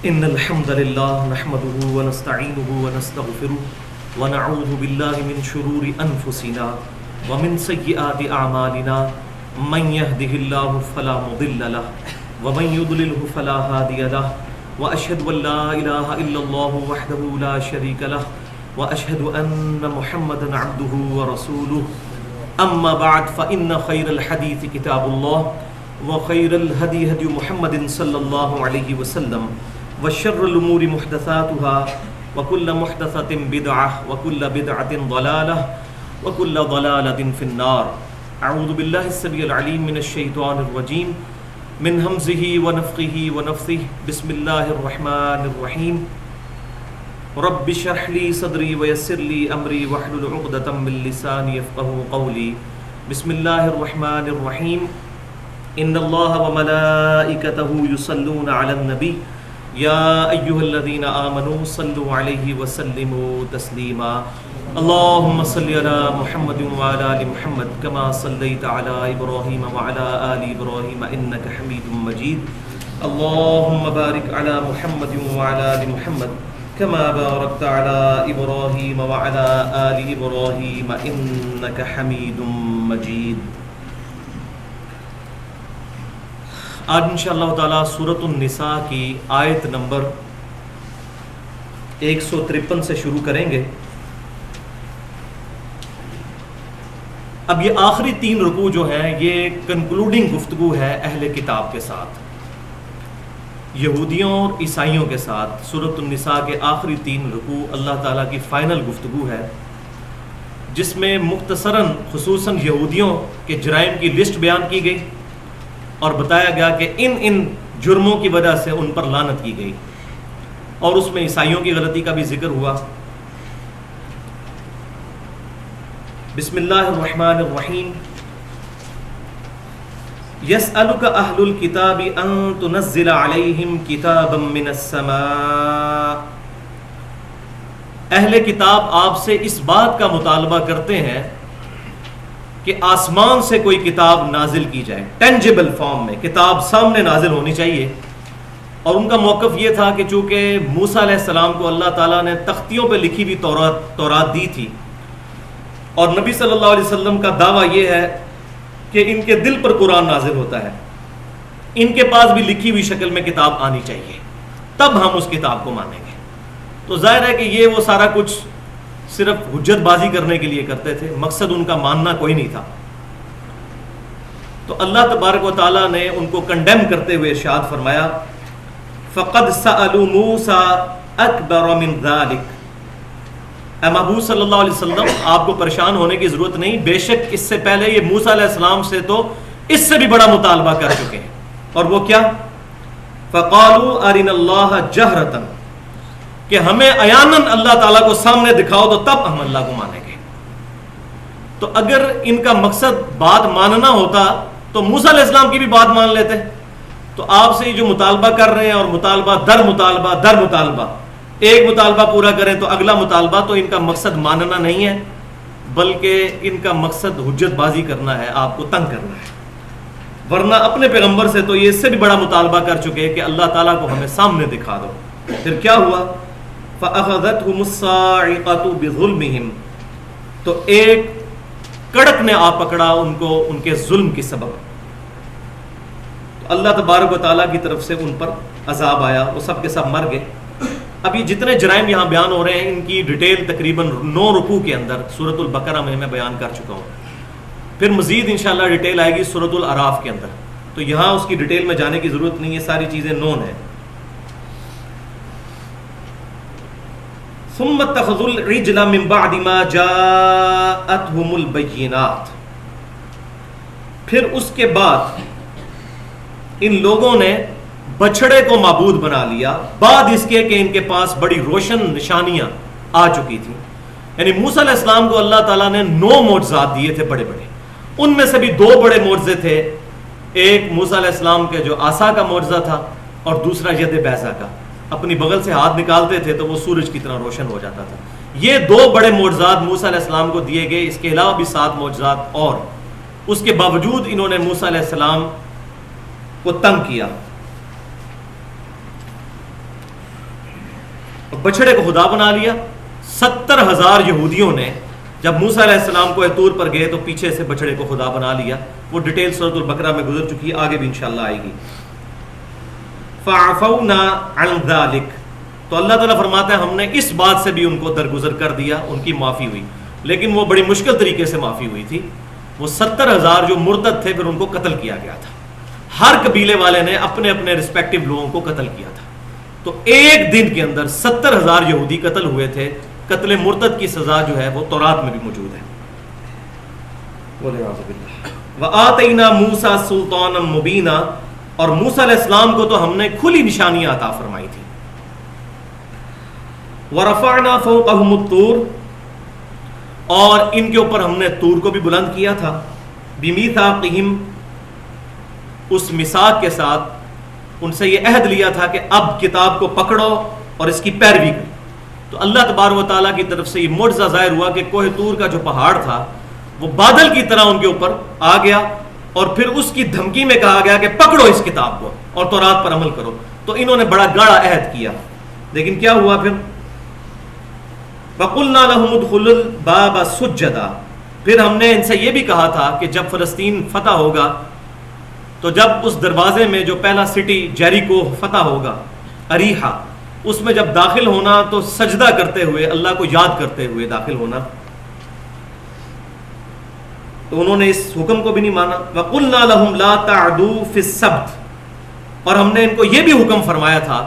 إن الحمد لله نحمده ونستعينه ونستغفره ونعوذ بالله من شرور أنفسنا ومن سيئات أعمالنا من يهده الله فلا مضل له ومن يضلله فلا هادي له وأشهد أن لا إله إلا الله وحده لا شريك له وأشهد أن محمدا عبده ورسوله أما بعد فإن خير الحديث كتاب الله وخير الهدي هدي محمد صلى الله عليه وسلم وشر الأمور محدثاتها وكل محدثة بدعة وكل بدعة ضلالة وكل ضلالة في النار. أعوذ بالله السميع العليم من الشيطان الرجيم من همزه ونفخه ونفثه. بسم الله الرحمن الرحيم. رب اشرح لي صدري ويسر لي أمري واحلل عقدة من لساني يفقهوا قولي. بسم الله الرحمن الرحيم. إن الله وملائكته يصلون على النبي يا أيها الذين آمنوا صلوا عليه وسلموا تسليما. اللهم صل على محمد وعلى آل محمد كما صليت على إبراهيم وعلى آل إبراهيم إنك حميد مجيد. اللهم بارك على محمد وعلى آل محمد كما باركت على إبراهيم وعلى آل إبراهيم إنك حميد مجيد. آج انشاءاللہ تعالی سورۃ النساء کی آیت نمبر 153 سے شروع کریں گے. اب یہ آخری 3 رکوع جو ہیں یہ کنکلوڈنگ گفتگو ہے اہل کتاب کے ساتھ، یہودیوں اور عیسائیوں کے ساتھ. سورۃ النساء کے آخری 3 رکوع اللہ تعالیٰ کی فائنل گفتگو ہے، جس میں مختصراً خصوصاً یہودیوں کے جرائم کی لسٹ بیان کی گئی اور بتایا گیا کہ ان جرموں کی وجہ سے ان پر لعنت کی گئی، اور اس میں عیسائیوں کی غلطی کا بھی ذکر ہوا. بسم اللہ الرحمن الرحیم. یسألک اہل الکتاب ان تنزل علیہم کتابا من السماء. اہل کتاب آپ سے اس بات کا مطالبہ کرتے ہیں کہ آسمان سے کوئی کتاب نازل کی جائے، ٹینجیبل فارم میں کتاب سامنے نازل ہونی چاہیے. اور ان کا موقف یہ تھا کہ چونکہ موسیٰ علیہ السلام کو اللہ تعالیٰ نے تختیوں پہ لکھی ہوئی تورات دی تھی، اور نبی صلی اللہ علیہ وسلم کا دعویٰ یہ ہے کہ ان کے دل پر قرآن نازل ہوتا ہے، ان کے پاس بھی لکھی ہوئی شکل میں کتاب آنی چاہیے، تب ہم اس کتاب کو مانیں گے. تو ظاہر ہے کہ یہ وہ سارا کچھ صرف حجت بازی کرنے کے لیے کرتے تھے، مقصد ان کا ماننا کوئی نہیں تھا. تو اللہ تبارک و تعالیٰ نے ان کو کنڈیم کرتے ہوئے ارشاد فرمایا فَقَدْ سَأَلُوا مُوسَىٰ أَكْبَرَ مِنْ ذَلِكَ. اے محبوب صلی اللہ علیہ وسلم، آپ کو پریشان ہونے کی ضرورت نہیں، بے شک اس سے پہلے یہ موسیٰ علیہ السلام سے تو اس سے بھی بڑا مطالبہ کر چکے ہیں. اور وہ کیا؟ فَقَالُوا أَرِنَا اللَّهَ جَهْرَةً، کہ ہمیں عیاناً اللہ تعالیٰ کو سامنے دکھاؤ تو تب ہم اللہ کو مانیں گے. تو اگر ان کا مقصد بات ماننا ہوتا تو موسیٰ علیہ السلام کی بھی بات مان لیتے. تو آپ سے جو مطالبہ کر رہے ہیں، اور مطالبہ در مطالبہ ایک مطالبہ پورا کریں تو اگلا مطالبہ، تو ان کا مقصد ماننا نہیں ہے، بلکہ ان کا مقصد حجت بازی کرنا ہے، آپ کو تنگ کرنا ہے. ورنہ اپنے پیغمبر سے تو یہ اس سے بھی بڑا مطالبہ کر چکے کہ اللہ تعالیٰ کو ہمیں سامنے دکھا دو. پھر کیا ہوا؟ فَأَخَذَتْهُمُ الصَّاعِقَةُ بِظُلْمِهِمْ. تو ایک کڑک نے آ پکڑا ان کو ان کے ظلم کی سبب. تو اللہ تبارک و تعالیٰ کی طرف سے ان پر عذاب آیا، وہ سب کے سب مر گئے. اب یہ جتنے جرائم یہاں بیان ہو رہے ہیں ان کی ڈیٹیل تقریباً 9 رکوع کے اندر سورۃ البقرہ میں بیان کر چکا ہوں. پھر مزید انشاءاللہ ڈیٹیل آئے گی سورۃ الاعراف کے اندر، تو یہاں اس کی ڈیٹیل میں جانے کی ضرورت نہیں ہے، ساری چیزیں نون ہیں. ثم اتخذوا العجل من بعد ما جاءتهم البينات. پھر اس کے بعد ان لوگوں نے بچڑے کو معبود بنا لیا، بعد اس کے کہ ان کے پاس بڑی روشن نشانیاں آ چکی تھیں. یعنی موسیٰ علیہ السلام کو اللہ تعالیٰ نے 9 معجزات دیے تھے بڑے بڑے، ان میں سے بھی 2 بڑے معجزے تھے. ایک موسیٰ علیہ السلام کے جو عصا کا معجزہ تھا، اور دوسرا ید بیضا کا. اپنی بغل سے ہاتھ نکالتے تھے تو وہ سورج کی طرح روشن ہو جاتا تھا. یہ 2 بڑے معجزات موسیٰ علیہ السلام کو دیے گئے. اس کے علاوہ بھی 7 معجزات، اور اس کے باوجود انہوں نے موسیٰ علیہ السلام کو تنگ کیا. بچڑے کو خدا بنا لیا. 70,000 یہودیوں نے جب موسیٰ علیہ السلام کو طور پر گئے تو پیچھے سے بچڑے کو خدا بنا لیا. وہ ڈیٹیل سورۃ البقرہ میں گزر چکی ہے, آگے بھی انشاءاللہ آئے گی. فَعَفَوْنَا عَنْ ذَلِكَ, تو اللہ تعالیٰ فرماتا ہے ہم نے اس بات سے بھی ان کو درگزر کر دیا, ان کی معافی ہوئی. لیکن وہ بڑی مشکل طریقے سے معافی ہوئی تھی. وہ 70,000 جو مرتد تھے پھر ان کو قتل کیا گیا تھا. ہر قبیلے والے نے اپنے اپنے رسپیکٹو لوگوں کو قتل کیا تھا. تو ایک دن کے اندر 70,000 یہودی قتل ہوئے تھے. قتل مرتد کی سزا جو ہے وہ تورات میں بھی موجود ہے. وَآتَيْنَا مُوسَىٰ سُلْطَانًا مُبِينًا, اور موسیٰ علیہ السلام کو تو ہم نے کھلی نشانیاں عطا فرمائی تھی. وَرَفَعْنَا فَوْقَهُمُ الطُّورَ, اور ان کے اوپر ہم نے طور کو بھی بلند کیا تھا. بِمِيثَاقِهِمْ, اس میثاق کے ساتھ ان سے یہ عہد لیا تھا کہ اب کتاب کو پکڑو اور اس کی پیروی کرو. تو اللہ تبارک و تعالیٰ کی طرف سے یہ معجزہ ظاہر ہوا کہ کوہ طور کا جو پہاڑ تھا وہ بادل کی طرح ان کے اوپر آ گیا, اور پھر اس کی دھمکی میں کہا گیا کہ پکڑو اس کتاب کو اور تورات پر عمل کرو. تو انہوں نے بڑا گاڑا عہد کیا. لیکن کیا ہوا پھر؟ وَقُلْنَا لَهُمُ ادْخُلُوا الْبَابَ سُجَّدًا, پھر ہم نے ان سے یہ بھی کہا تھا کہ جب فلسطین فتح ہوگا تو جب اس دروازے میں جو پہلا سٹی جیریکو فتح ہوگا, اریحا, اس میں جب داخل ہونا تو سجدہ کرتے ہوئے, اللہ کو یاد کرتے ہوئے داخل ہونا. تو انہوں نے اس حکم کو بھی نہیں مانا. وَقُلْنَا لَهُمْ لَا تَعْدُوا فِي السَّبْتِ, اور ہم نے ان کو یہ بھی حکم فرمایا تھا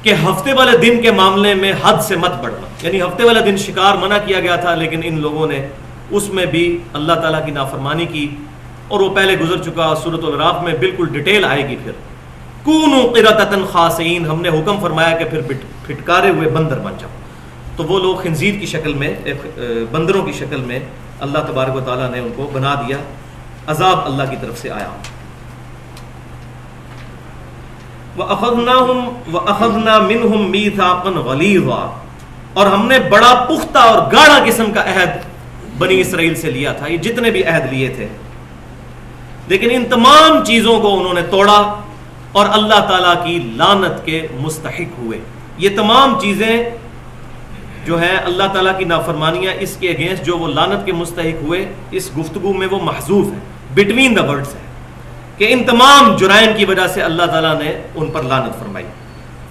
کہ ہفتے والے دن کے معاملے میں حد سے مت بڑھنا. یعنی ہفتے والے دن شکار منع کیا گیا تھا, لیکن ان لوگوں نے اس میں بھی اللہ تعالیٰ کی نافرمانی کی, اور وہ پہلے گزر چکا. سورۃ الاعراف میں بالکل ڈیٹیل آئے گی. پھر کونوا قردۃ خاسئین, ہم نے حکم فرمایا کہ پھر پھٹکارے ہوئے بندر بن جاؤ. تو وہ لوگ خنزیر کی شکل میں, بندروں کی شکل میں اللہ تبارک و تعالیٰ نے ان کو بنا دیا. عذاب اللہ کی طرف سے آیا. وَأَخَذْنَا مِنْهُمْ مِيثَاقًا غَلِيظًا, اور ہم نے بڑا پختہ اور گاڑا قسم کا عہد بنی اسرائیل سے لیا تھا. یہ جتنے بھی عہد لیے تھے, لیکن ان تمام چیزوں کو انہوں نے توڑا اور اللہ تعالیٰ کی لعنت کے مستحق ہوئے. یہ تمام چیزیں جو ہیں اللہ تعالیٰ کی نافرمانیاں, اس کے اگینسٹ جو وہ لعنت کے مستحق ہوئے, اس گفتگو میں وہ محذوف ہے, بٹوین دا ورڈز ہے, کہ ان تمام جرائم کی وجہ سے اللہ تعالیٰ نے ان پر لعنت فرمائی.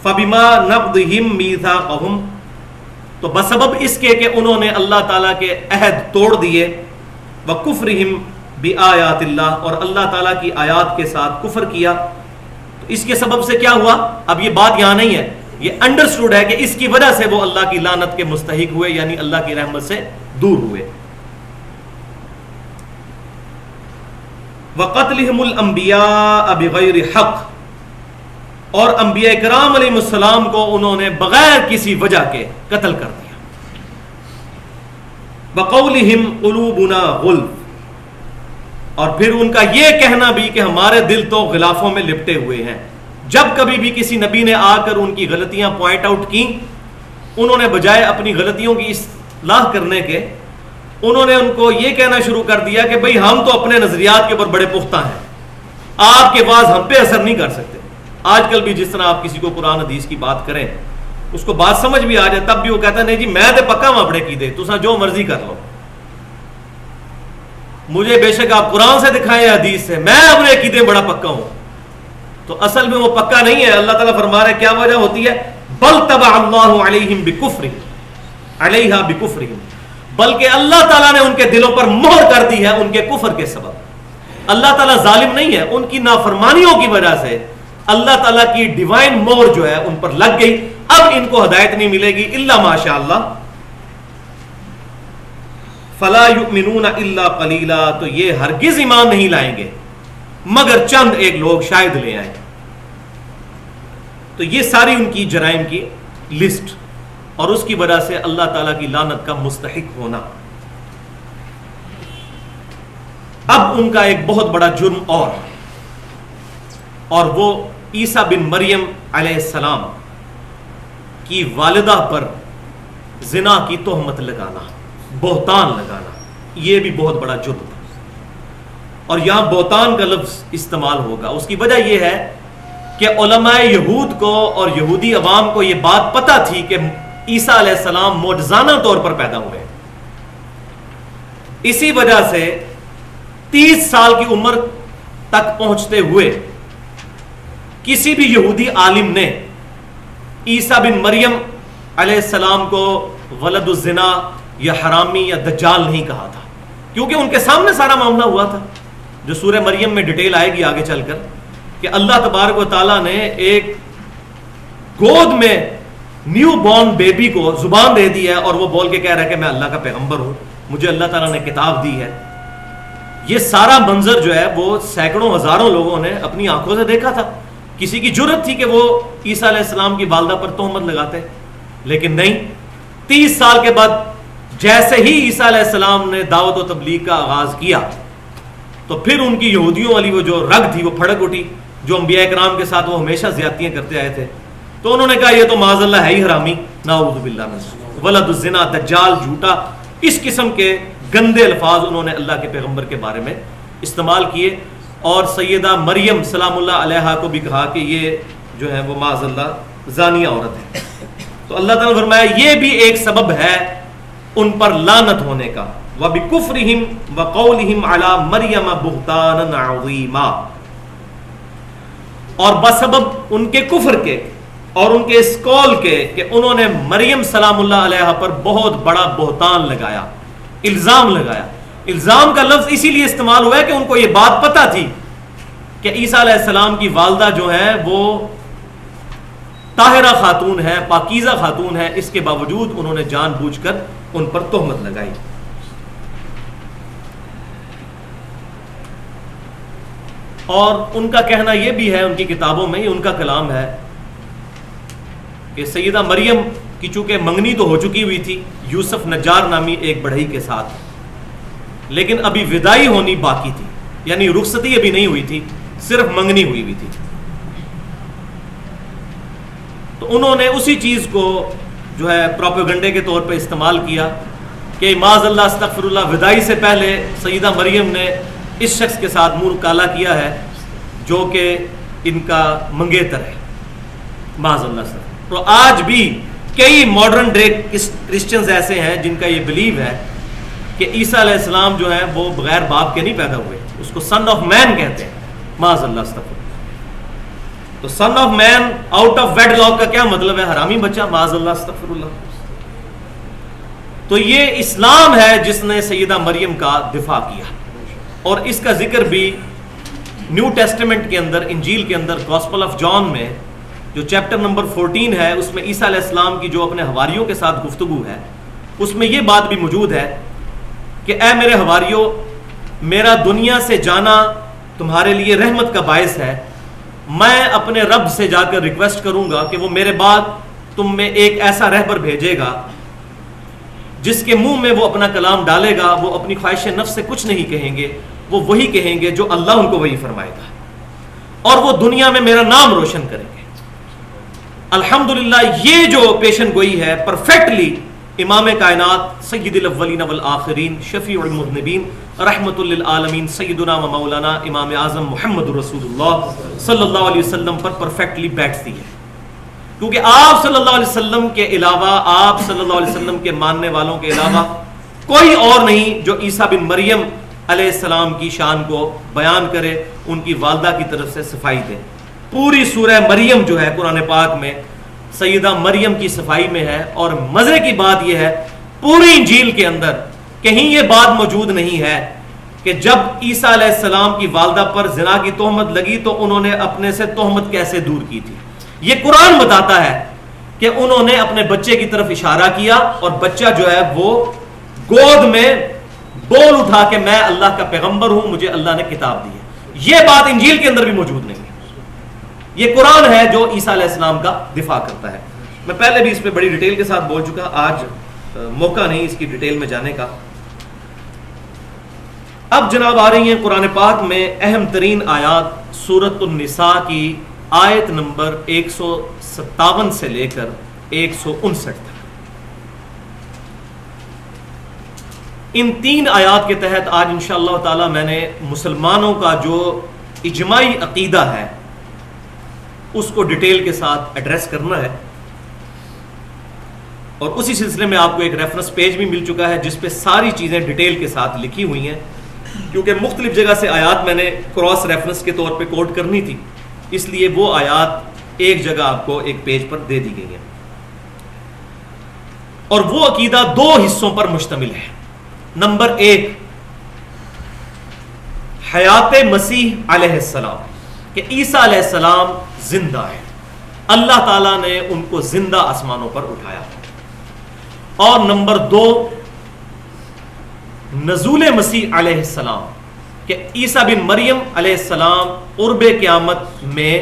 فَبِمَا نَقْضِهِمْ مِيثَاقَهُمْ, تو بسبب اس کے کہ انہوں نے اللہ تعالیٰ کے عہد توڑ دیے. وَكُفْرِهِمْ بِآيَاتِ اللَّهِ, اور اللہ تعالیٰ کی آیات کے ساتھ کفر کیا. تو اس کے سبب سے کیا ہوا؟ اب یہ بات یہاں نہیں ہے, یہ انڈرسٹوڈ ہے کہ اس کی وجہ سے وہ اللہ کی لعنت کے مستحق ہوئے, یعنی اللہ کی رحمت سے دور ہوئے. وَقَتْلِهِمُ الْأَنْبِيَاءَ بِغَيْرِ حَقٍّ, اور انبیاء کرام علیہ السلام کو انہوں نے بغیر کسی وجہ کے قتل کر دیا. وَقَوْلِهِمْ قُلُوبُنَا غُلْفٌ, اور پھر ان کا یہ کہنا بھی کہ ہمارے دل تو غلافوں میں لپٹے ہوئے ہیں. جب کبھی بھی کسی نبی نے آ کر ان کی غلطیاں پوائنٹ آؤٹ کی, انہوں نے بجائے اپنی غلطیوں کی اصلاح کرنے کے, انہوں نے ان کو یہ کہنا شروع کر دیا کہ بھئی ہم تو اپنے نظریات کے اوپر بڑے پختہ ہیں, آپ کے بعض ہم پہ اثر نہیں کر سکتے. آج کل بھی جس طرح آپ کسی کو قرآن حدیث کی بات کریں, اس کو بات سمجھ بھی آ جائے, تب بھی وہ کہتا ہے نہیں جی میں تو پکا وہاں پڑے کی دے, تسا جو مرضی کر لو, مجھے بے شک آپ قرآن سے دکھائیں یا حدیث سے, میں اپنے عقیدے بڑا پکا ہوں. تو اصل میں وہ پکا نہیں ہے. اللہ تعالیٰ فرما رہے کیا وجہ ہوتی ہے؟ بل طبع اللہ علیہم بکفرہم, علیہا بکفرہم, بلکہ اللہ تعالیٰ نے ان کے دلوں پر مہر کر دی ہے ان کے کفر کے سبب. اللہ تعالیٰ ظالم نہیں ہے, ان کی نافرمانیوں کی وجہ سے اللہ تعالیٰ کی ڈیوائن مہر جو ہے ان پر لگ گئی. اب ان کو ہدایت نہیں ملے گی الا ماشاء اللہ. فلا یؤمنون الا قلیلا, تو یہ ہرگز ایمان نہیں لائیں گے مگر چند ایک لوگ شاید لے آئیں. تو یہ ساری ان کی جرائم کی لسٹ, اور اس کی وجہ سے اللہ تعالیٰ کی لعنت کا مستحق ہونا. اب ان کا ایک بہت بڑا جرم اور وہ عیسیٰ بن مریم علیہ السلام کی والدہ پر زنا کی تہمت لگانا, بہتان لگانا, یہ بھی بہت بڑا جرم ہے. اور یہاں بہتان کا لفظ استعمال ہوگا, اس کی وجہ یہ ہے کہ علماء یہود کو اور یہودی عوام کو یہ بات پتہ تھی کہ عیسیٰ علیہ السلام معجزانہ طور پر پیدا ہوئے. اسی وجہ سے 30 سال کی عمر تک پہنچتے ہوئے کسی بھی یہودی عالم نے عیسیٰ بن مریم علیہ السلام کو ولد الزنا یا حرامی یا دجال نہیں کہا تھا، کیونکہ ان کے سامنے سارا معاملہ ہوا تھا، جو سورہ مریم میں ڈیٹیل آئے گی آگے چل کر، کہ اللہ تبارک و تعالیٰ نے ایک گود میں نیو بورن بیبی کو زبان دے دی ہے اور وہ بول کے کہہ رہا ہے کہ میں اللہ کا پیغمبر ہوں، مجھے اللہ تعالیٰ نے کتاب دی ہے. یہ سارا منظر جو ہے وہ سینکڑوں ہزاروں لوگوں نے اپنی آنکھوں سے دیکھا تھا. کسی کی جرت تھی کہ وہ عیسیٰ علیہ السلام کی والدہ پر تہمت لگاتے، لیکن نہیں. 30 سال کے بعد جیسے ہی عیسیٰ علیہ السلام نے دعوت و تبلیغ کا آغاز کیا تو پھر ان کی یہودیوں والی وہ جو رگ تھی وہ پھڑک اٹھی، جو انبیاء کرام کے ساتھ وہ ہمیشہ زیادتیاں کرتے آئے تھے. تو انہوں نے کہا یہ تو معاذ اللہ ہے ہی حرامی، نعوذ باللہ من ولد الزنا، دجال، جھوٹا، اس قسم کے گندے الفاظ انہوں نے اللہ کے پیغمبر کے بارے میں استعمال کیے. اور سیدہ مریم سلام اللہ علیہا کو بھی کہا کہ یہ جو ہے وہ معاذ اللہ زانیہ عورت ہے. تو اللہ تعالیٰ نے فرمایا یہ بھی ایک سبب ہے ان پر لعنت ہونے کا. وَبِكُفْرِهِمْ وَقَوْلِهِمْ عَلَى مَرْيَمَ بُهْتَانًا عَظِيمًا، اور بسبب ان کے کفر کے اور ان کے اس قول کے کہ انہوں نے مریم سلام اللہ علیہا پر بہت بڑا بہتان لگایا، الزام لگایا. الزام کا لفظ اسی لیے استعمال ہوا ہے کہ ان کو یہ بات پتہ تھی کہ عیسیٰ علیہ السلام کی والدہ جو ہے وہ طاہرہ خاتون ہے، پاکیزہ خاتون ہے، اس کے باوجود انہوں نے جان بوجھ کر ان پر تہمت لگائی. اور ان کا کہنا یہ بھی ہے، ان کی کتابوں میں یہ ان کا کلام ہے کہ سیدہ مریم کی چونکہ منگنی تو ہو چکی ہوئی تھی یوسف نجار نامی ایک بڑھئی کے ساتھ، لیکن ابھی ودائی ہونی باقی تھی، یعنی رخصتی ابھی نہیں ہوئی تھی، صرف منگنی ہوئی ہوئی تھی. تو انہوں نے اسی چیز کو جو ہے پروپیگنڈے کے طور پہ استعمال کیا کہ معاذ اللہ استغفر اللہ، ودائی سے پہلے سیدہ مریم نے اس شخص کے ساتھ منہ کالا کیا ہے جو کہ ان کا منگیتر ہے، معاذ اللہ سے. تو آج بھی کئی ماڈرن ڈے کرسچنز ایسے ہیں جن کا یہ بلیو ہے کہ عیسیٰ علیہ السلام جو ہے وہ بغیر باپ کے نہیں پیدا ہوئے، اس کو سن آف مین کہتے ہیں، معاذ اللہ استغفر. تو son of man out of wedlock کا کیا مطلب ہے؟ حرامی بچہ، معاذ اللہ استغفر اللہ. تو یہ اسلام ہے جس نے سیدہ مریم کا دفاع کیا، اور اس کا ذکر بھی نیو ٹیسٹمنٹ کے اندر، انجیل کے اندر، گاسپل آف جان میں جو چیپٹر نمبر 14 ہے، اس میں عیسیٰ علیہ السلام کی جو اپنے حواریوں کے ساتھ گفتگو ہے، اس میں یہ بات بھی موجود ہے کہ اے میرے حواریوں، میرا دنیا سے جانا تمہارے لیے رحمت کا باعث ہے. میں اپنے رب سے جا کر ریکویسٹ کروں گا کہ وہ میرے بعد تم میں ایک ایسا رہبر بھیجے گا جس کے منہ میں وہ اپنا کلام ڈالے گا، وہ اپنی خواہش نفس سے کچھ نہیں کہیں گے، وہ وہی کہیں گے جو اللہ ان کو وہی فرمائے گا، اور وہ دنیا میں میرا نام روشن کریں گے. الحمدللہ یہ جو پیشن گوئی ہے پرفیکٹلی امام کائنات سید الاولین والآخرین شفیع المذنبین رحمت للعالمین سیدنا و مولانا امام اعظم محمد رسول اللہ صلی اللہ علیہ وسلم پر پرفیکٹلی بیٹھتی ہے. کیونکہ آپ صلی اللہ علیہ وسلم کے علاوہ، آپ صلی اللہ علیہ وسلم کے ماننے والوں کے علاوہ کوئی اور نہیں جو عیسیٰ بن مریم علیہ السلام کی شان کو بیان کرے، ان کی والدہ کی طرف سے صفائی دے. پوری سورہ مریم جو ہے قرآن پاک میں سیدہ مریم کی صفائی میں ہے. اور مزے کی بات یہ ہے پوری انجیل کے اندر کہیں یہ بات موجود نہیں ہے کہ جب عیسیٰ علیہ السلام کی والدہ پر زنا کی تہمت لگی تو انہوں نے اپنے سے تہمت کیسے دور کی تھی. یہ قرآن بتاتا ہے کہ انہوں نے اپنے بچے کی طرف اشارہ کیا اور بچہ جو ہے وہ گود میں بول اٹھا کہ میں اللہ کا پیغمبر ہوں، مجھے اللہ نے کتاب دی ہے. یہ بات انجیل کے اندر بھی موجود نہیں ہے. یہ قرآن ہے جو عیسیٰ علیہ السلام کا دفاع کرتا ہے. میں پہلے بھی اس پہ بڑی ڈیٹیل کے ساتھ بول چکا، آج موقع نہیں اس کی ڈیٹیل میں جانے کا. اب جناب آ رہی ہیں قرآن پاک میں اہم ترین آیات سورۃ النساء کی آیت نمبر 157 سے لے کر 159 تک. ان 3 آیات کے تحت آج انشاءاللہ تعالی میں نے مسلمانوں کا جو اجماعی عقیدہ ہے اس کو ڈیٹیل کے ساتھ ایڈریس کرنا ہے، اور اسی سلسلے میں آپ کو ایک ریفرنس پیج بھی مل چکا ہے جس پہ ساری چیزیں ڈیٹیل کے ساتھ لکھی ہوئی ہیں، کیونکہ مختلف جگہ سے آیات میں نے کراس ریفرنس کے طور پہ کوٹ کرنی تھی، اس لیے وہ آیات ایک جگہ آپ کو ایک پیج پر دے دی گئی ہیں۔ اور وہ عقیدہ 2 حصوں پر مشتمل ہے۔ نمبر 1، حیات مسیح علیہ السلام، کہ عیسیٰ علیہ السلام زندہ ہے، اللہ تعالیٰ نے ان کو زندہ آسمانوں پر اٹھایا۔ اور نمبر 2، نزول مسیح علیہ السلام، کہ عیسیٰ بن مریم علیہ السلام قرب قیامت میں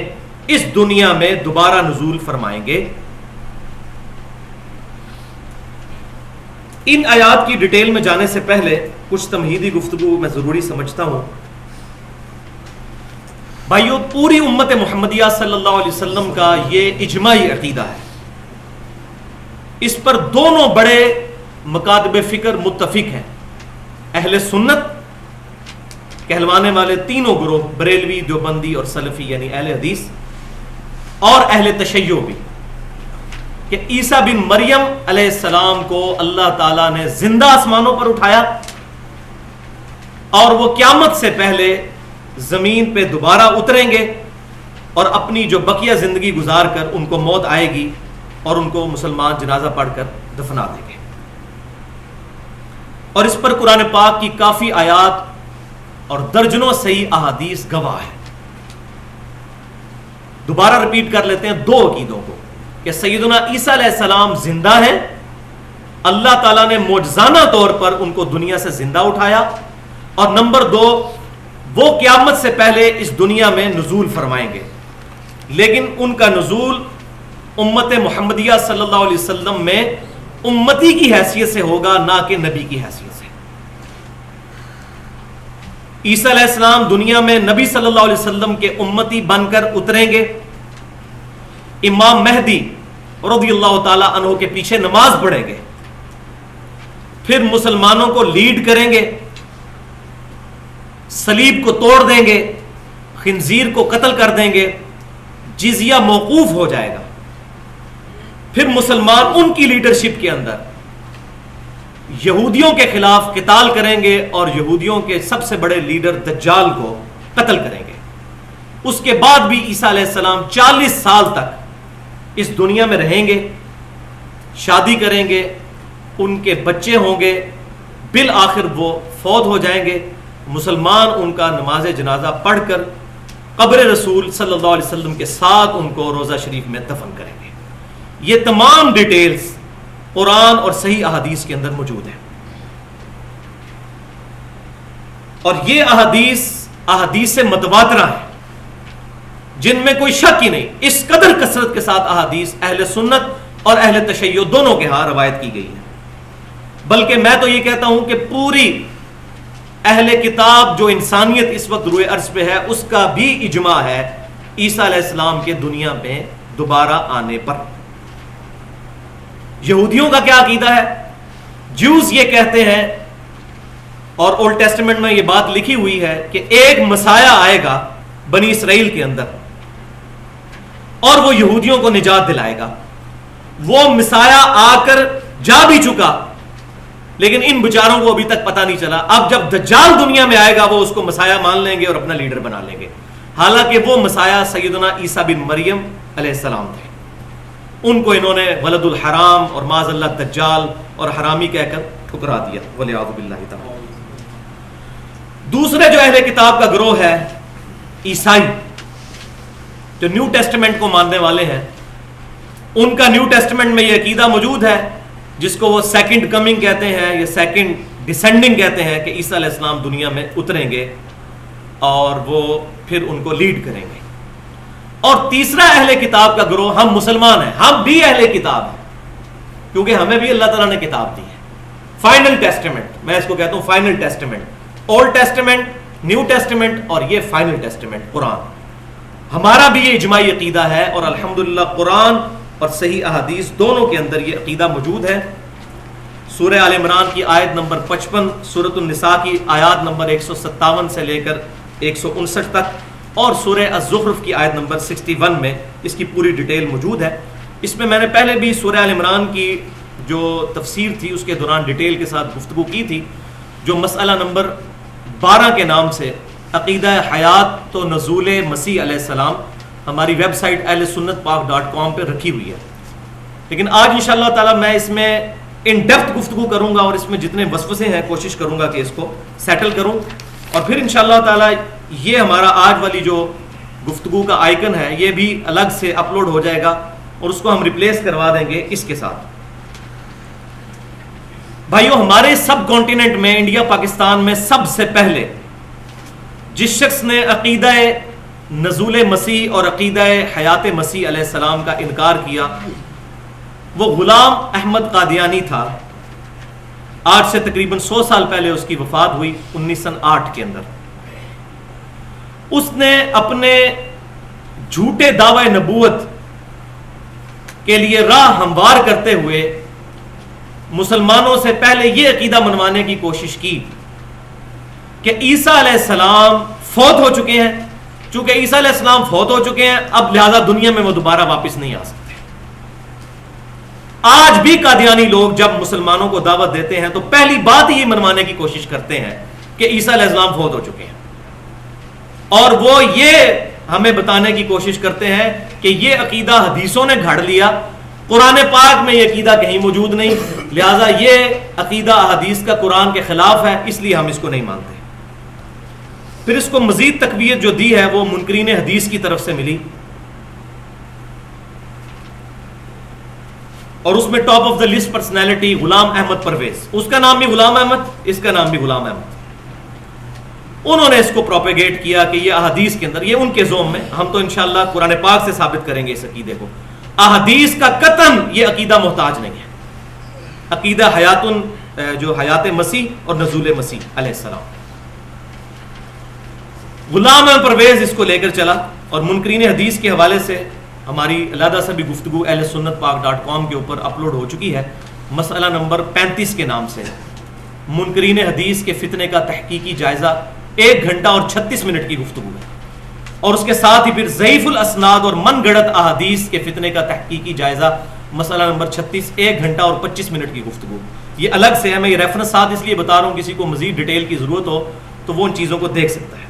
اس دنیا میں دوبارہ نزول فرمائیں گے۔ ان آیات کی ڈیٹیل میں جانے سے پہلے کچھ تمہیدی گفتگو میں ضروری سمجھتا ہوں۔ بھائیو، پوری امت محمدیہ صلی اللہ علیہ وسلم کا یہ اجماعی عقیدہ ہے، اس پر دونوں بڑے مکاتب فکر متفق ہیں، اہل سنت کہلوانے والے تینوں گروہ، بریلوی، دیوبندی اور سلفی یعنی اہل حدیث، اور اہل تشیع بھی، کہ عیسیٰ بن مریم علیہ السلام کو اللہ تعالیٰ نے زندہ آسمانوں پر اٹھایا، اور وہ قیامت سے پہلے زمین پہ دوبارہ اتریں گے اور اپنی جو بقیہ زندگی گزار کر ان کو موت آئے گی اور ان کو مسلمان جنازہ پڑھ کر دفنا دیں گے۔ اور اس پر قرآن پاک کی کافی آیات اور درجنوں صحیح احادیث گواہ ہے۔ دوبارہ رپیٹ کر لیتے ہیں 2 عقیدوں کو، کہ سیدنا عیسیٰ علیہ السلام زندہ ہیں، اللہ تعالیٰ نے معجزانہ طور پر ان کو دنیا سے زندہ اٹھایا، اور نمبر 2، وہ قیامت سے پہلے اس دنیا میں نزول فرمائیں گے، لیکن ان کا نزول امت محمدیہ صلی اللہ علیہ وسلم میں امتی کی حیثیت سے ہوگا، نہ کہ نبی کی حیثیت سے۔ عیسیٰ علیہ السلام دنیا میں نبی صلی اللہ علیہ وسلم کے امتی بن کر اتریں گے، امام مہدی رضی اللہ تعالی عنہ کے پیچھے نماز پڑھیں گے، پھر مسلمانوں کو لیڈ کریں گے، صلیب کو توڑ دیں گے، خنزیر کو قتل کر دیں گے، جزیہ موقوف ہو جائے گا، پھر مسلمان ان کی لیڈرشپ کے اندر یہودیوں کے خلاف قتال کریں گے اور یہودیوں کے سب سے بڑے لیڈر دجال کو قتل کریں گے۔ اس کے بعد بھی عیسیٰ علیہ السلام 40 سال تک اس دنیا میں رہیں گے، شادی کریں گے، ان کے بچے ہوں گے، بالآخر وہ فوت ہو جائیں گے، مسلمان ان کا نماز جنازہ پڑھ کر قبر رسول صلی اللہ علیہ وسلم کے ساتھ ان کو روضہ شریف میں دفن کریں گے۔ یہ تمام ڈیٹیلز قرآن اور صحیح احادیث کے اندر موجود ہیں، اور یہ احادیث متواترہ ہیں جن میں کوئی شک ہی نہیں۔ اس قدر کثرت کے ساتھ احادیث اہل سنت اور اہل تشیع دونوں کے ہاں روایت کی گئی ہے، بلکہ میں تو یہ کہتا ہوں کہ پوری اہل کتاب جو انسانیت اس وقت روئے ارض پہ ہے اس کا بھی اجماع ہے عیسیٰ علیہ السلام کے دنیا میں دوبارہ آنے پر۔ یہودیوں کا کیا عقیدہ ہے؟ جوز یہ کہتے ہیں، اور اولڈ ٹیسٹمنٹ میں یہ بات لکھی ہوئی ہے کہ ایک مسیح آئے گا بنی اسرائیل کے اندر اور وہ یہودیوں کو نجات دلائے گا۔ وہ مسیح آ کر جا بھی چکا، لیکن ان بیچاروں کو ابھی تک پتہ نہیں چلا۔ اب جب دجال دنیا میں آئے گا وہ اس کو مسیح مان لیں گے اور اپنا لیڈر بنا لیں گے، حالانکہ وہ مسیح سیدنا عیسیٰ بن مریم علیہ السلام تھے۔ ان کو انہوں نے ولد الحرام اور معاذ اللہ دجال اور حرامی کہہ کر ٹھکرا دیا، والعیاذ باللہ تعالی۔ دوسرے جو اہل کتاب کا گروہ ہے عیسائی، جو نیو ٹیسٹمنٹ کو ماننے والے ہیں، ان کا نیو ٹیسٹمنٹ میں یہ عقیدہ موجود ہے جس کو وہ سیکنڈ کمنگ کہتے ہیں یا سیکنڈ ڈسینڈنگ کہتے ہیں، کہ عیسیٰ علیہ السلام دنیا میں اتریں گے اور وہ پھر ان کو لیڈ کریں گے۔ اور تیسرا اہل کتاب کا گروہ، ہم مسلمان ہیں، ہم بھی اہل کتاب ہیں کیونکہ ہمیں بھی اللہ تعالیٰ نے کتاب دی ہے، فائنل ٹیسٹمنٹ، میں اس کو کہتا ہوں final testament, old testament, new testament, اور یہ فائنل ٹیسٹمنٹ قرآن۔ ہمارا بھی یہ اجماعی عقیدہ ہے، اور الحمدللہ قرآن اور صحیح احادیث دونوں کے اندر یہ عقیدہ موجود ہے۔ سورہ آل عمران کی آیت نمبر 55، سورۃ النساء کی آیات نمبر 157 سے لے کر 159 تک، اور سورہ الزخرف کی آیت نمبر 61 میں اس کی پوری ڈیٹیل موجود ہے. اس میں میں نے پہلے بھی سورہ آل عمران کی جو تفسیر تھی اس کے دوران ڈیٹیل کے ساتھ گفتگو کی تھی, جو مسئلہ نمبر 12 کے نام سے عقیدہ حیات و نزول مسیح علیہ السلام ہماری ویب سائٹ ahlsunnatpak.com پہ رکھی ہوئی ہے. لیکن آج انشاءاللہ تعالی میں اس میں ان ڈیپتھ گفتگو کروں گا, اور اس میں جتنے وسوسے ہیں کوشش کروں گا کہ اس کو سیٹل کروں, اور پھر انشاءاللہ تعالی یہ ہمارا آج والی جو گفتگو کا آئیکن ہے یہ بھی الگ سے اپلوڈ ہو جائے گا, اور اس کو ہم ریپلیس کروا دیں گے اس کے ساتھ. بھائیو, ہمارے سب کانٹیننٹ میں, انڈیا پاکستان میں سب سے پہلے جس شخص نے عقیدہ نزول مسیح اور عقیدہ حیات مسیح علیہ السلام کا انکار کیا وہ غلام احمد قادیانی تھا. آج سے تقریباً 100 سال پہلے اس کی وفات ہوئی 1908 کے اندر. اس نے اپنے جھوٹے دعوی نبوت کے لیے راہ ہموار کرتے ہوئے مسلمانوں سے پہلے یہ عقیدہ منوانے کی کوشش کی کہ عیسیٰ علیہ السلام فوت ہو چکے ہیں. چونکہ عیسیٰ علیہ السلام فوت ہو چکے ہیں, اب لہذا دنیا میں وہ دوبارہ واپس نہیں آ سکتے. آج بھی قادیانی لوگ جب مسلمانوں کو دعوت دیتے ہیں تو پہلی بات یہ منوانے کی کوشش کرتے ہیں کہ عیسیٰ علیہ السلام فوت ہو چکے ہیں, اور وہ یہ ہمیں بتانے کی کوشش کرتے ہیں کہ یہ عقیدہ حدیثوں نے گھڑ لیا, قرآن پاک میں یہ عقیدہ کہیں موجود نہیں, لہذا یہ عقیدہ حدیث کا قرآن کے خلاف ہے, اس لیے ہم اس کو نہیں مانتے. پھر اس کو مزید تقویت جو دی ہے وہ منکرین حدیث کی طرف سے ملی, اور اس میں top of the list personality Ghulam Ahmad Pervez, اس کا نام بھی غلام احمد, اس کا نام بھی غلام احمد. انہوں نے اس کو پروپیگیٹ کیا کہ یہ احادیث کے اندر, یہ ان کے زوم میں, ہم تو انشاءاللہ قرآن پاک سے ثابت کریں گے اس عقیدے کو, احادیث کا قطعاً یہ عقیدہ محتاج نہیں ہے. عقیدہ جو حیات مسیح اور نزول مسیح علیہ السلام. غلام احمد پرویز اس کو لے کر چلا, اور منکرین حدیث کے حوالے سے ہماری علیحدہ سے بھی گفتگو ahlsunnatpak.com کے اوپر اپلوڈ ہو چکی ہے. مسئلہ نمبر 35 کے نام سے منکرین حدیث کے فتنے کا تحقیقی جائزہ 1 گھنٹہ اور 36 منٹ کی گفتگو ہے, اور اس کے ساتھ ہی پھر ضعیف الاسناد اور من گڑت احادیث کے فتنے کا تحقیقی جائزہ مسئلہ نمبر 36 1 گھنٹہ اور 25 منٹ کی گفتگو. یہ الگ سے ہے, میں یہ ریفرنس ساتھ اس لیے بتا رہا ہوں, کسی کو مزید ڈیٹیل کی ضرورت ہو تو وہ ان چیزوں کو دیکھ سکتا ہے.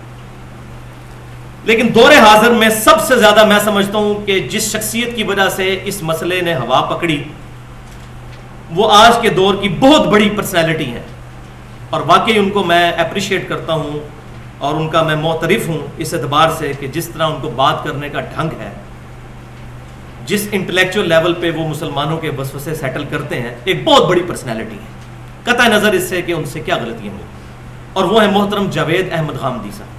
لیکن دور حاضر میں سب سے زیادہ میں سمجھتا ہوں کہ جس شخصیت کی وجہ سے اس مسئلے نے ہوا پکڑی وہ آج کے دور کی بہت بڑی پرسنالٹی ہے, اور واقعی ان کو میں اپریشیٹ کرتا ہوں اور ان کا میں معترف ہوں اس اعتبار سے کہ جس طرح ان کو بات کرنے کا ڈھنگ ہے, جس انٹلیکچوئل لیول پہ وہ مسلمانوں کے وسوسے سیٹل کرتے ہیں, ایک بہت بڑی پرسنالٹی ہے, قطع نظر اس سے کہ ان سے کیا غلطیاں ہوئی. اور وہ ہے محترم جاوید احمد غامدی صاحب.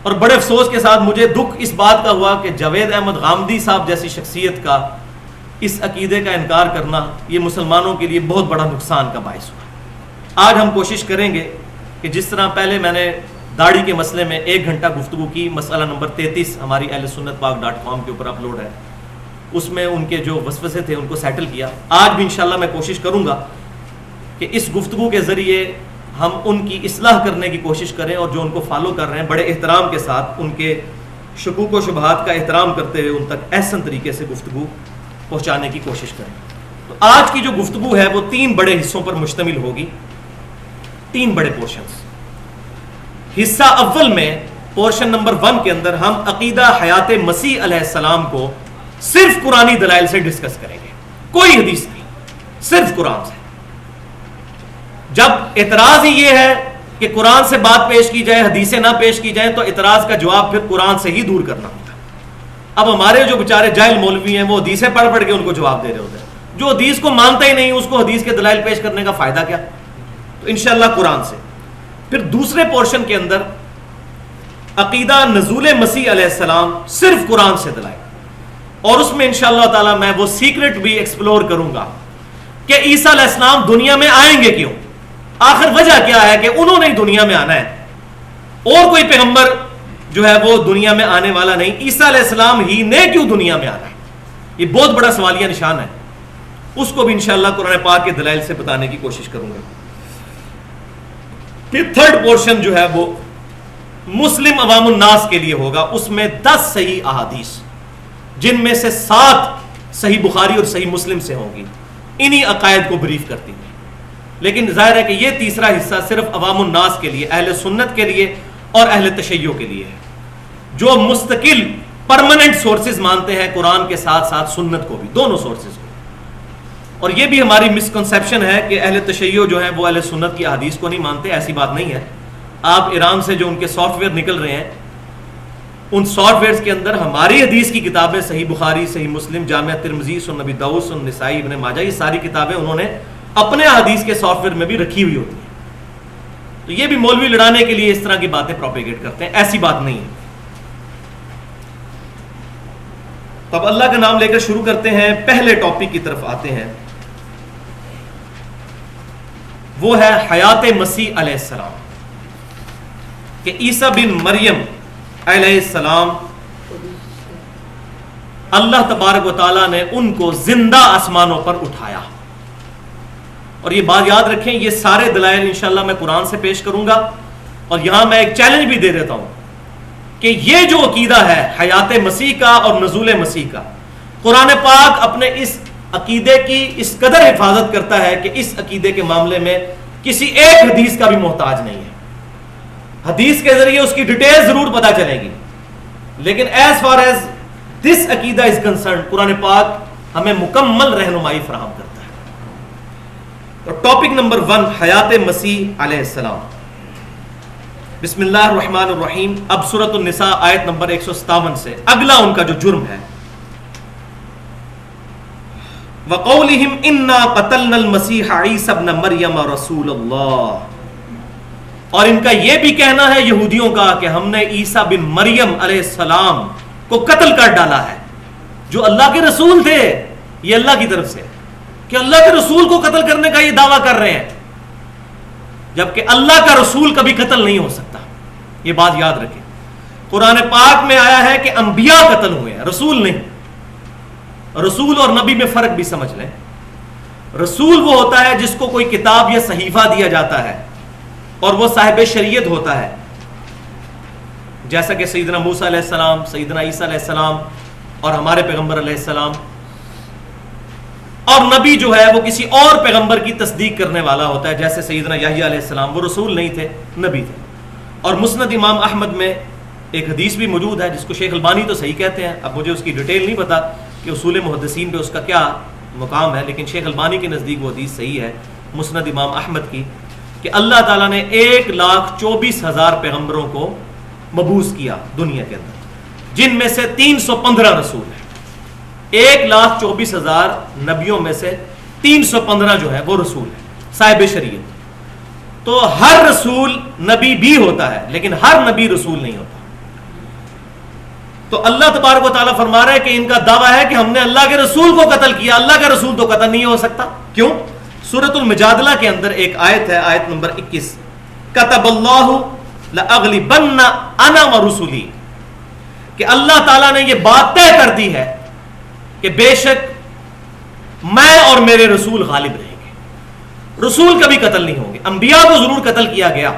اور بڑے افسوس کے ساتھ مجھے دکھ اس بات کا ہوا کہ جاوید احمد غامدی صاحب جیسی شخصیت کا اس عقیدے کا انکار کرنا یہ مسلمانوں کے لیے بہت بڑا نقصان کا باعث ہوا. آج ہم کوشش کریں گے کہ جس طرح پہلے میں نے داڑھی کے مسئلے میں 1 گھنٹہ گفتگو کی, مسئلہ نمبر 33 ہماری ahlsunnatpak.com کے اوپر اپلوڈ ہے, اس میں ان کے جو وسوسے تھے ان کو سیٹل کیا. آج بھی انشاءاللہ میں کوشش کروں گا کہ اس گفتگو کے ذریعے ہم ان کی اصلاح کرنے کی کوشش کریں, اور جو ان کو فالو کر رہے ہیں بڑے احترام کے ساتھ ان کے شکوک و شبہات کا احترام کرتے ہوئے ان تک احسن طریقے سے گفتگو پہنچانے کی کوشش کریں. تو آج کی جو گفتگو ہے وہ 3 بڑے حصوں پر مشتمل ہوگی, 3 بڑے پورشنز. حصہ اول میں پورشن نمبر 1 کے اندر ہم عقیدہ حیات مسیح علیہ السلام کو صرف قرآنی دلائل سے ڈسکس کریں گے, کوئی حدیث نہیں, صرف قرآن سے. جب اعتراض ہی یہ ہے کہ قرآن سے بات پیش کی جائے حدیثیں نہ پیش کی جائیں تو اعتراض کا جواب پھر قرآن سے ہی دور کرنا ہوتا ہے. اب ہمارے جو بیچارے جاہل مولوی ہیں وہ حدیثیں پڑھ پڑھ کے ان کو جواب دے رہے ہوتے ہیں, جو حدیث کو مانتا ہی نہیں اس کو حدیث کے دلائل پیش کرنے کا فائدہ کیا. تو انشاءاللہ قرآن سے. پھر دوسرے پورشن کے اندر عقیدہ نزول مسیح علیہ السلام صرف قرآن سے دلائل, اور اس میں انشاءاللہ تعالی میں وہ سیکرٹ بھی ایکسپلور کروں گا کہ عیسیٰ علیہ السلام دنیا میں آئیں گے کیوں, آخر وجہ کیا ہے کہ انہوں نے دنیا میں آنا ہے, اور کوئی پیغمبر جو ہے وہ دنیا میں آنے والا نہیں, عیسیٰ علیہ السلام ہی نے کیوں دنیا میں آنا ہے. یہ بہت بڑا سوالیہ نشان ہے, اس کو بھی انشاءاللہ قرآن پاک کے دلائل سے بتانے کی کوشش کروں گا. پھر تھرڈ پورشن جو ہے وہ مسلم عوام الناس کے لیے ہوگا، اس میں 10 صحیح احادیث، جن میں سے 7 صحیح بخاری اور صحیح مسلم سے ہوں گی، انہی عقائد کو بریف کرتی ہیں۔ لیکن ظاہر ہے کہ یہ تیسرا حصہ صرف عوام الناس کے لیے، اہل سنت کے لیے اور اہل تشیع کے لیے ہے، جو مستقل پرماننٹ سورسز مانتے ہیں قرآن کے ساتھ ساتھ سنت کو بھی، دونوں سورسز کو۔ اور یہ بھی ہماری مسکنسیپشن ہے کہ اہل تشیع جو ہیں وہ اہل سنت کی احادیث کو نہیں مانتے، ایسی بات نہیں ہے۔ آپ ایران سے جو ان کے سافٹ ویئر نکل رہے ہیں، ان سافٹ ویئرز کے اندر ہماری حدیث کی کتابیں، صحیح بخاری، صحیح مسلم، جامع ترمذی، سنن نبی داؤد، سنن نسائی، ابن ماجہ، یہ ساری کتابیں انہوں نے اپنے حدیث کے سافٹ ویئر میں بھی رکھی ہوئی ہوتی ہیں۔ تو یہ بھی مولوی لڑانے کے لیے اس طرح کی باتیں پروپیگیٹ کرتے ہیں، ایسی بات نہیں ہے۔ تو اب اللہ کا نام لے کر شروع کرتے ہیں، پہلے ٹاپک کی طرف آتے ہیں، وہ ہے حیات مسیح علیہ السلام، کہ عیسیٰ بن مریم علیہ السلام اللہ تبارک و تعالیٰ نے ان کو زندہ آسمانوں پر اٹھایا۔ اور یہ بات یاد رکھیں، یہ سارے دلائل انشاءاللہ میں قرآن سے پیش کروں گا، اور یہاں میں ایک چیلنج بھی دے دیتا ہوں کہ یہ جو عقیدہ ہے حیات مسیح کا اور نزول مسیح کا، قرآن پاک اپنے اس عقیدے کی اس قدر حفاظت کرتا ہے کہ اس عقیدے کے معاملے میں کسی ایک حدیث کا بھی محتاج نہیں ہے۔ حدیث کے ذریعے اس کی ڈیٹیل ضرور پتہ چلے گی، لیکن ایز فار ایز دس عقیدہ از کنسرن، قرآن پاک ہمیں مکمل رہنمائی فراہم کرتا ہے۔ تو ٹاپک نمبر 1، حیات مسیح علیہ السلام۔ بسم اللہ الرحمن الرحیم۔ اب سورۃ النساء آیت نمبر 157 سے اگلا ان کا جو جرم ہے، وَقَوْلِهِمْ إِنَّا قَتَلْنَا الْمَسِيحَ عِيسَى ابْنَ مَرْيَمَ رَسُولَ اللَّهِ، اور ان کا یہ بھی کہنا ہے یہودیوں کا کہ ہم نے عیسیٰ بن مریم علیہ السلام کو قتل کر ڈالا ہے، جو اللہ کے رسول تھے، یہ اللہ کی طرف سے، کہ اللہ کے رسول کو قتل کرنے کا یہ دعویٰ کر رہے ہیں، جبکہ اللہ کا رسول کبھی قتل نہیں ہو سکتا۔ یہ بات یاد رکھیں، قرآن پاک میں آیا ہے کہ انبیاء قتل ہوئے ہیں، رسول نہیں۔ رسول اور نبی میں فرق بھی سمجھ لیں۔ رسول وہ ہوتا ہے جس کو کوئی کتاب یا صحیفہ دیا جاتا ہے اور وہ صاحب شریعت ہوتا ہے، جیسا کہ سیدنا موسیٰ علیہ السلام، سیدنا عیسیٰ علیہ السلام اور ہمارے پیغمبر علیہ السلام۔ اور نبی جو ہے وہ کسی اور پیغمبر کی تصدیق کرنے والا ہوتا ہے، جیسے سیدنا یحییٰ علیہ السلام، وہ رسول نہیں تھے، نبی تھے۔ اور مسند امام احمد میں ایک حدیث بھی موجود ہے جس کو شیخ البانی تو صحیح کہتے ہیں، اب مجھے اس کی ڈیٹیل نہیں پتا کہ اصول محدثین پہ اس کا کیا مقام ہے، لیکن شیخ البانی کے نزدیک وہ حدیث صحیح ہے مسند امام احمد کی، کہ اللہ تعالیٰ نے 1,24,000 پیغمبروں کو مبعوث کیا دنیا کے اندر، جن میں سے 315 رسول ہیں۔ 1,24,000 نبیوں میں سے 315 جو ہے وہ رسول ہیں، صاحب شریعت۔ تو ہر رسول نبی بھی ہوتا ہے، لیکن ہر نبی رسول نہیں ہوتا۔ تو اللہ تبارک و تعالیٰ فرما رہا ہے کہ ان کا دعویٰ ہے کہ ہم نے اللہ کے رسول کو قتل کیا، اللہ کا رسول تو قتل نہیں ہو سکتا۔ کیوں؟ سورۃ المجادلہ کے اندر ایک آیت ہے، آیت نمبر 21، کتب اللہ لأغلبن انا ورسلی، کہ اللہ تعالیٰ نے یہ بات طے کر دی ہے کہ بے شک میں اور میرے رسول غالب رہیں گے۔ رسول کبھی قتل نہیں ہوں گے، انبیاء کو ضرور قتل کیا گیا،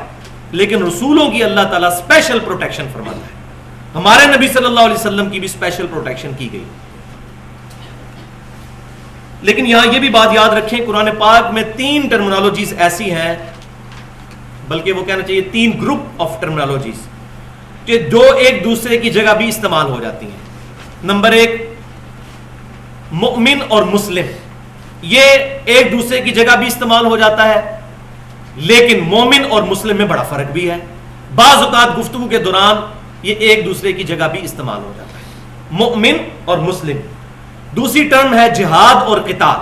لیکن رسولوں کی اللہ تعالیٰ اسپیشل پروٹیکشن فرماتا ہے۔ ہمارے نبی صلی اللہ علیہ وسلم کی بھی اسپیشل پروٹیکشن کی گئی۔ لیکن یہاں یہ بھی بات یاد رکھیں، قرآن پاک میں 3 ٹرمنالوجیز ایسی ہیں، بلکہ وہ کہنا چاہیے 3 گروپ آف ٹرمنالوجیز، کہ جو ایک دوسرے کی جگہ بھی استعمال ہو جاتی ہیں۔ نمبر 1، مؤمن اور مسلم، یہ ایک دوسرے کی جگہ بھی استعمال ہو جاتا ہے، لیکن مومن اور مسلم میں بڑا فرق بھی ہے۔ بعض اوقات گفتگو کے دوران یہ ایک دوسرے کی جگہ بھی استعمال ہو جاتا ہے، مومن اور مسلم۔ دوسری ٹرم ہے جہاد اور قتال،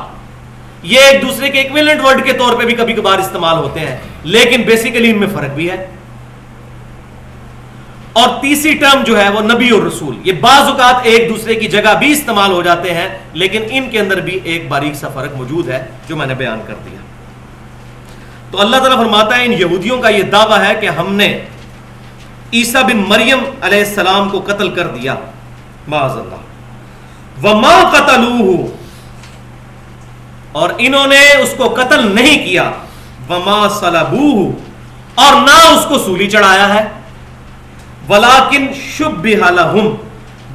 یہ ایک دوسرے کے ایکویلنٹ ورڈ کے طور پہ بھی کبھی کبھار استعمال ہوتے ہیں، لیکن بیسیکلی ان میں فرق بھی ہے۔ اور تیسری ٹرم جو ہے وہ نبی اور رسول، یہ بعض اوقات ایک دوسرے کی جگہ بھی استعمال ہو جاتے ہیں، لیکن ان کے اندر بھی ایک باریک سا فرق موجود ہے جو میں نے بیان کر دیا۔ تو اللہ تعالیٰ فرماتا ہے ان یہودیوں کا یہ دعویٰ ہے کہ ہم نے عیسیٰ بن مریم علیہ السلام کو قتل کر دیا، معاذ اللہ۔ وما قتلوہ، اور انہوں نے اس کو قتل نہیں کیا، وما صلبوہ، اور نہ اس کو سولی چڑھایا ہے۔ وَلَٰكِنْ شُبِّهَ لَهُمْ،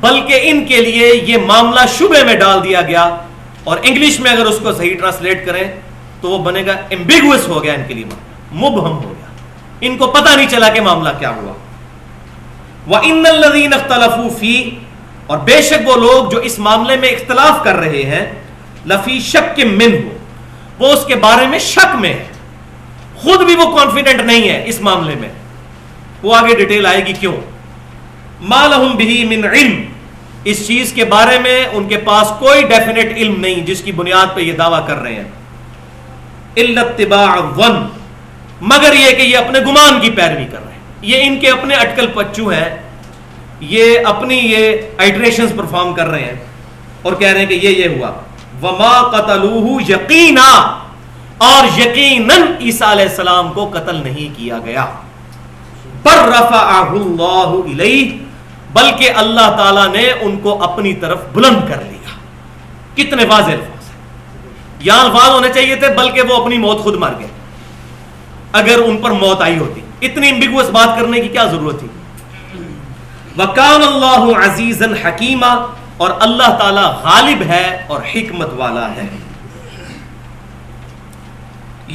بلکہ ان کے لیے یہ معاملہ شبہ میں ڈال دیا گیا. اور انگلش میں اگر اس کو صحیح ٹرانسلیٹ کریں تو وہ بنے گا ایمبیگوس ہو گیا، ان کے لیے مبہم ہو گیا، ان کو پتہ نہیں چلا کہ معاملہ کیا ہوا. وَإِنَّ الَّذِينَ اخْتَلَفُوا فِيهِ، اور بے شک وہ لوگ جو اس معاملے میں اختلاف کر رہے ہیں، لفی شک منہ، وہ اس کے بارے میں شک میں ہے، خود بھی وہ کانفیڈنٹ نہیں ہے اس معاملے میں. وہ آگے ڈیٹیل آئے گی کیوں. ما لہم بہ من علم، اس چیز کے بارے میں ان کے پاس کوئی ڈیفینیٹ علم نہیں جس کی بنیاد پہ یہ دعویٰ کر رہے ہیں. الا اتباع الظن، مگر یہ کہ یہ اپنے گمان کی پیروی کر رہے ہیں، یہ ان کے اپنے اٹکل پچو ہیں، یہ اپنی یہ آئٹریشنز پرفارم کر رہے ہیں اور کہہ رہے ہیں کہ یہ ہوا. وما قتلوہ یقینا، اور یقیناً عیسیٰ علیہ السلام کو قتل نہیں کیا گیا. بل رفعہ اللہ الیہ، بلکہ اللہ تعالیٰ نے ان کو اپنی طرف بلند کر لیا. کتنے واضح الفاظ ہیں، یہاں الفاظ ہونے چاہیے تھے بلکہ وہ اپنی موت خود مر گئے اگر ان پر موت آئی ہوتی. اتنی ایمبیگوس بات کرنے کی کیا ضرورت تھی. وَكَانَ اللَّهُ عَزِيزًا حَكِيمًا، اور اللہ تعالیٰ غالب ہے اور حکمت والا ہے.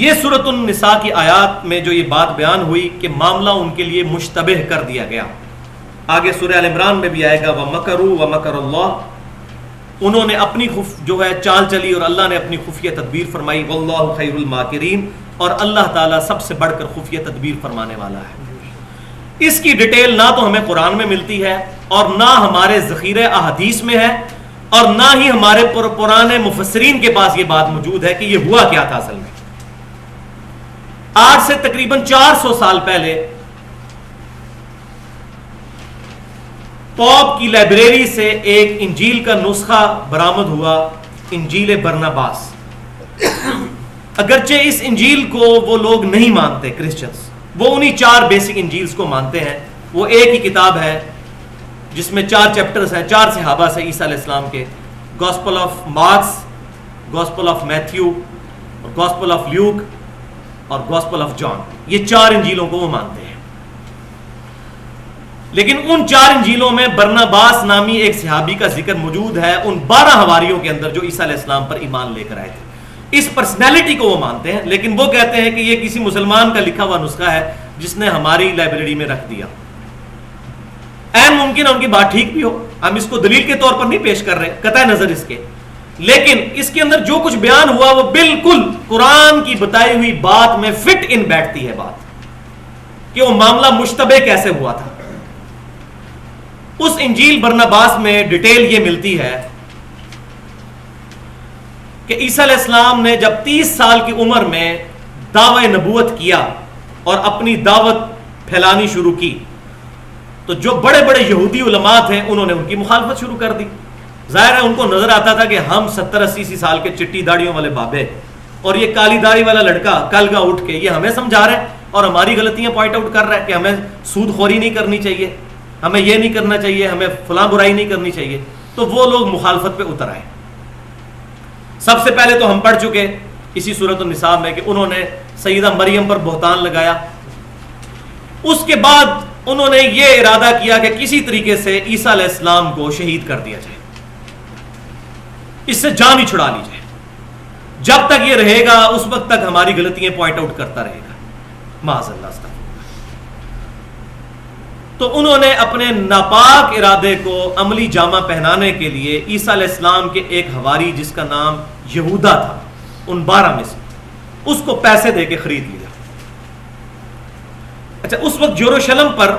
یہ سورۃ النساء کی آیات میں جو یہ بات بیان ہوئی کہ معاملہ ان کے لیے مشتبہ کر دیا گیا. آگے سورہ ال عمران میں بھی آئے گا وَمَكَرُوا وَمَكَرَ اللَّهُ، انہوں نے اپنی جو ہے چال چلی اور اللہ نے اپنی خفیہ تدبیر فرمائی. وَاللَّهُ خَيْرُ الْمَاكِرِينَ، اور اللہ تعالیٰ سب سے بڑھ کر خفیہ تدبیر فرمانے والا ہے. اس کی ڈیٹیل نہ تو ہمیں قرآن میں ملتی ہے اور نہ ہمارے ذخیرہ احادیث میں ہے اور نہ ہی ہمارے پرانے مفسرین کے پاس یہ بات موجود ہے کہ یہ ہوا کیا تھا اصل میں. آج سے تقریباً 400 سال پہلے پوپ کی لائبریری سے ایک انجیل کا نسخہ برآمد ہوا، انجیل برناباس. اگرچہ اس انجیل کو وہ لوگ نہیں مانتے کرسچنز، وہ انہی 4 بیسک انجیلز کو مانتے ہیں. وہ ایک ہی کتاب ہے جس میں 4 چیپٹرز ہیں، 4 صحابہ سے عیسیٰ علیہ السلام کے، gospel of marks, gospel of Matthew, gospel of Luke اور گاسپل آف جان. یہ 4 انجیلوں کو وہ مانتے ہیں. لیکن ان 4 انجیلوں میں برناباس نامی ایک صحابی کا ذکر موجود ہے ان 12 حواریوں کے اندر جو عیسیٰ علیہ السلام پر ایمان لے کر آئے تھے. اس پرسنالٹی کو وہ مانتے ہیں، لیکن وہ کہتے ہیں کہ یہ کسی مسلمان کا لکھا ہوا نسخہ ہے جس نے ہماری لائبریری میں رکھ دیا. این ممکن ہے ان کی بات ٹھیک بھی ہو، ہم اس کو دلیل کے طور پر نہیں پیش کر رہے قطع نظر اس کے، لیکن اس کے اندر جو کچھ بیان ہوا وہ بالکل قرآن کی بتائی ہوئی بات میں فٹ ان بیٹھتی ہے بات کہ وہ معاملہ مشتبہ کیسے ہوا تھا. اس انجیل برناباس میں ڈیٹیل یہ ملتی ہے کہ عیسیٰ علیہ السلام نے جب 30 سال کی عمر میں دعوی نبوت کیا اور اپنی دعوت پھیلانی شروع کی تو جو بڑے بڑے یہودی علماء تھے انہوں نے ان کی مخالفت شروع کر دی. ظاہر ہے ان کو نظر آتا تھا کہ ہم 70-80 سال کے چٹی داڑیوں والے بابے اور یہ کالی داڑھی والا لڑکا کل کا اٹھ کے یہ ہمیں سمجھا رہا ہے اور ہماری غلطیاں پوائنٹ آؤٹ کر رہا ہے کہ ہمیں سود خوری نہیں کرنی چاہیے، ہمیں یہ نہیں کرنا چاہیے، ہمیں فلاں برائی نہیں کرنی چاہیے. تو وہ لوگ مخالفت پہ اتر آئے. سب سے پہلے تو ہم پڑھ چکے اسی سورۃ النساء میں کہ انہوں نے سیدہ مریم پر بہتان لگایا. اس کے بعد انہوں نے یہ ارادہ کیا کہ کسی طریقے سے عیسیٰ علیہ السلام کو شہید کر دیا جائے، اس سے جان ہی چھڑا لی جائے. جب تک یہ رہے گا اس وقت تک ہماری غلطیاں پوائنٹ آؤٹ کرتا رہے گا. معاذ اللہ. تو انہوں نے اپنے ناپاک ارادے کو عملی جامہ پہنانے کے لیے عیسیٰ علیہ السلام کے ایک حواری جس کا نام یہودا تھا، ان 12 میں سے اس کو پیسے دے کے خرید لیا. اچھا، اس وقت یروشلم پر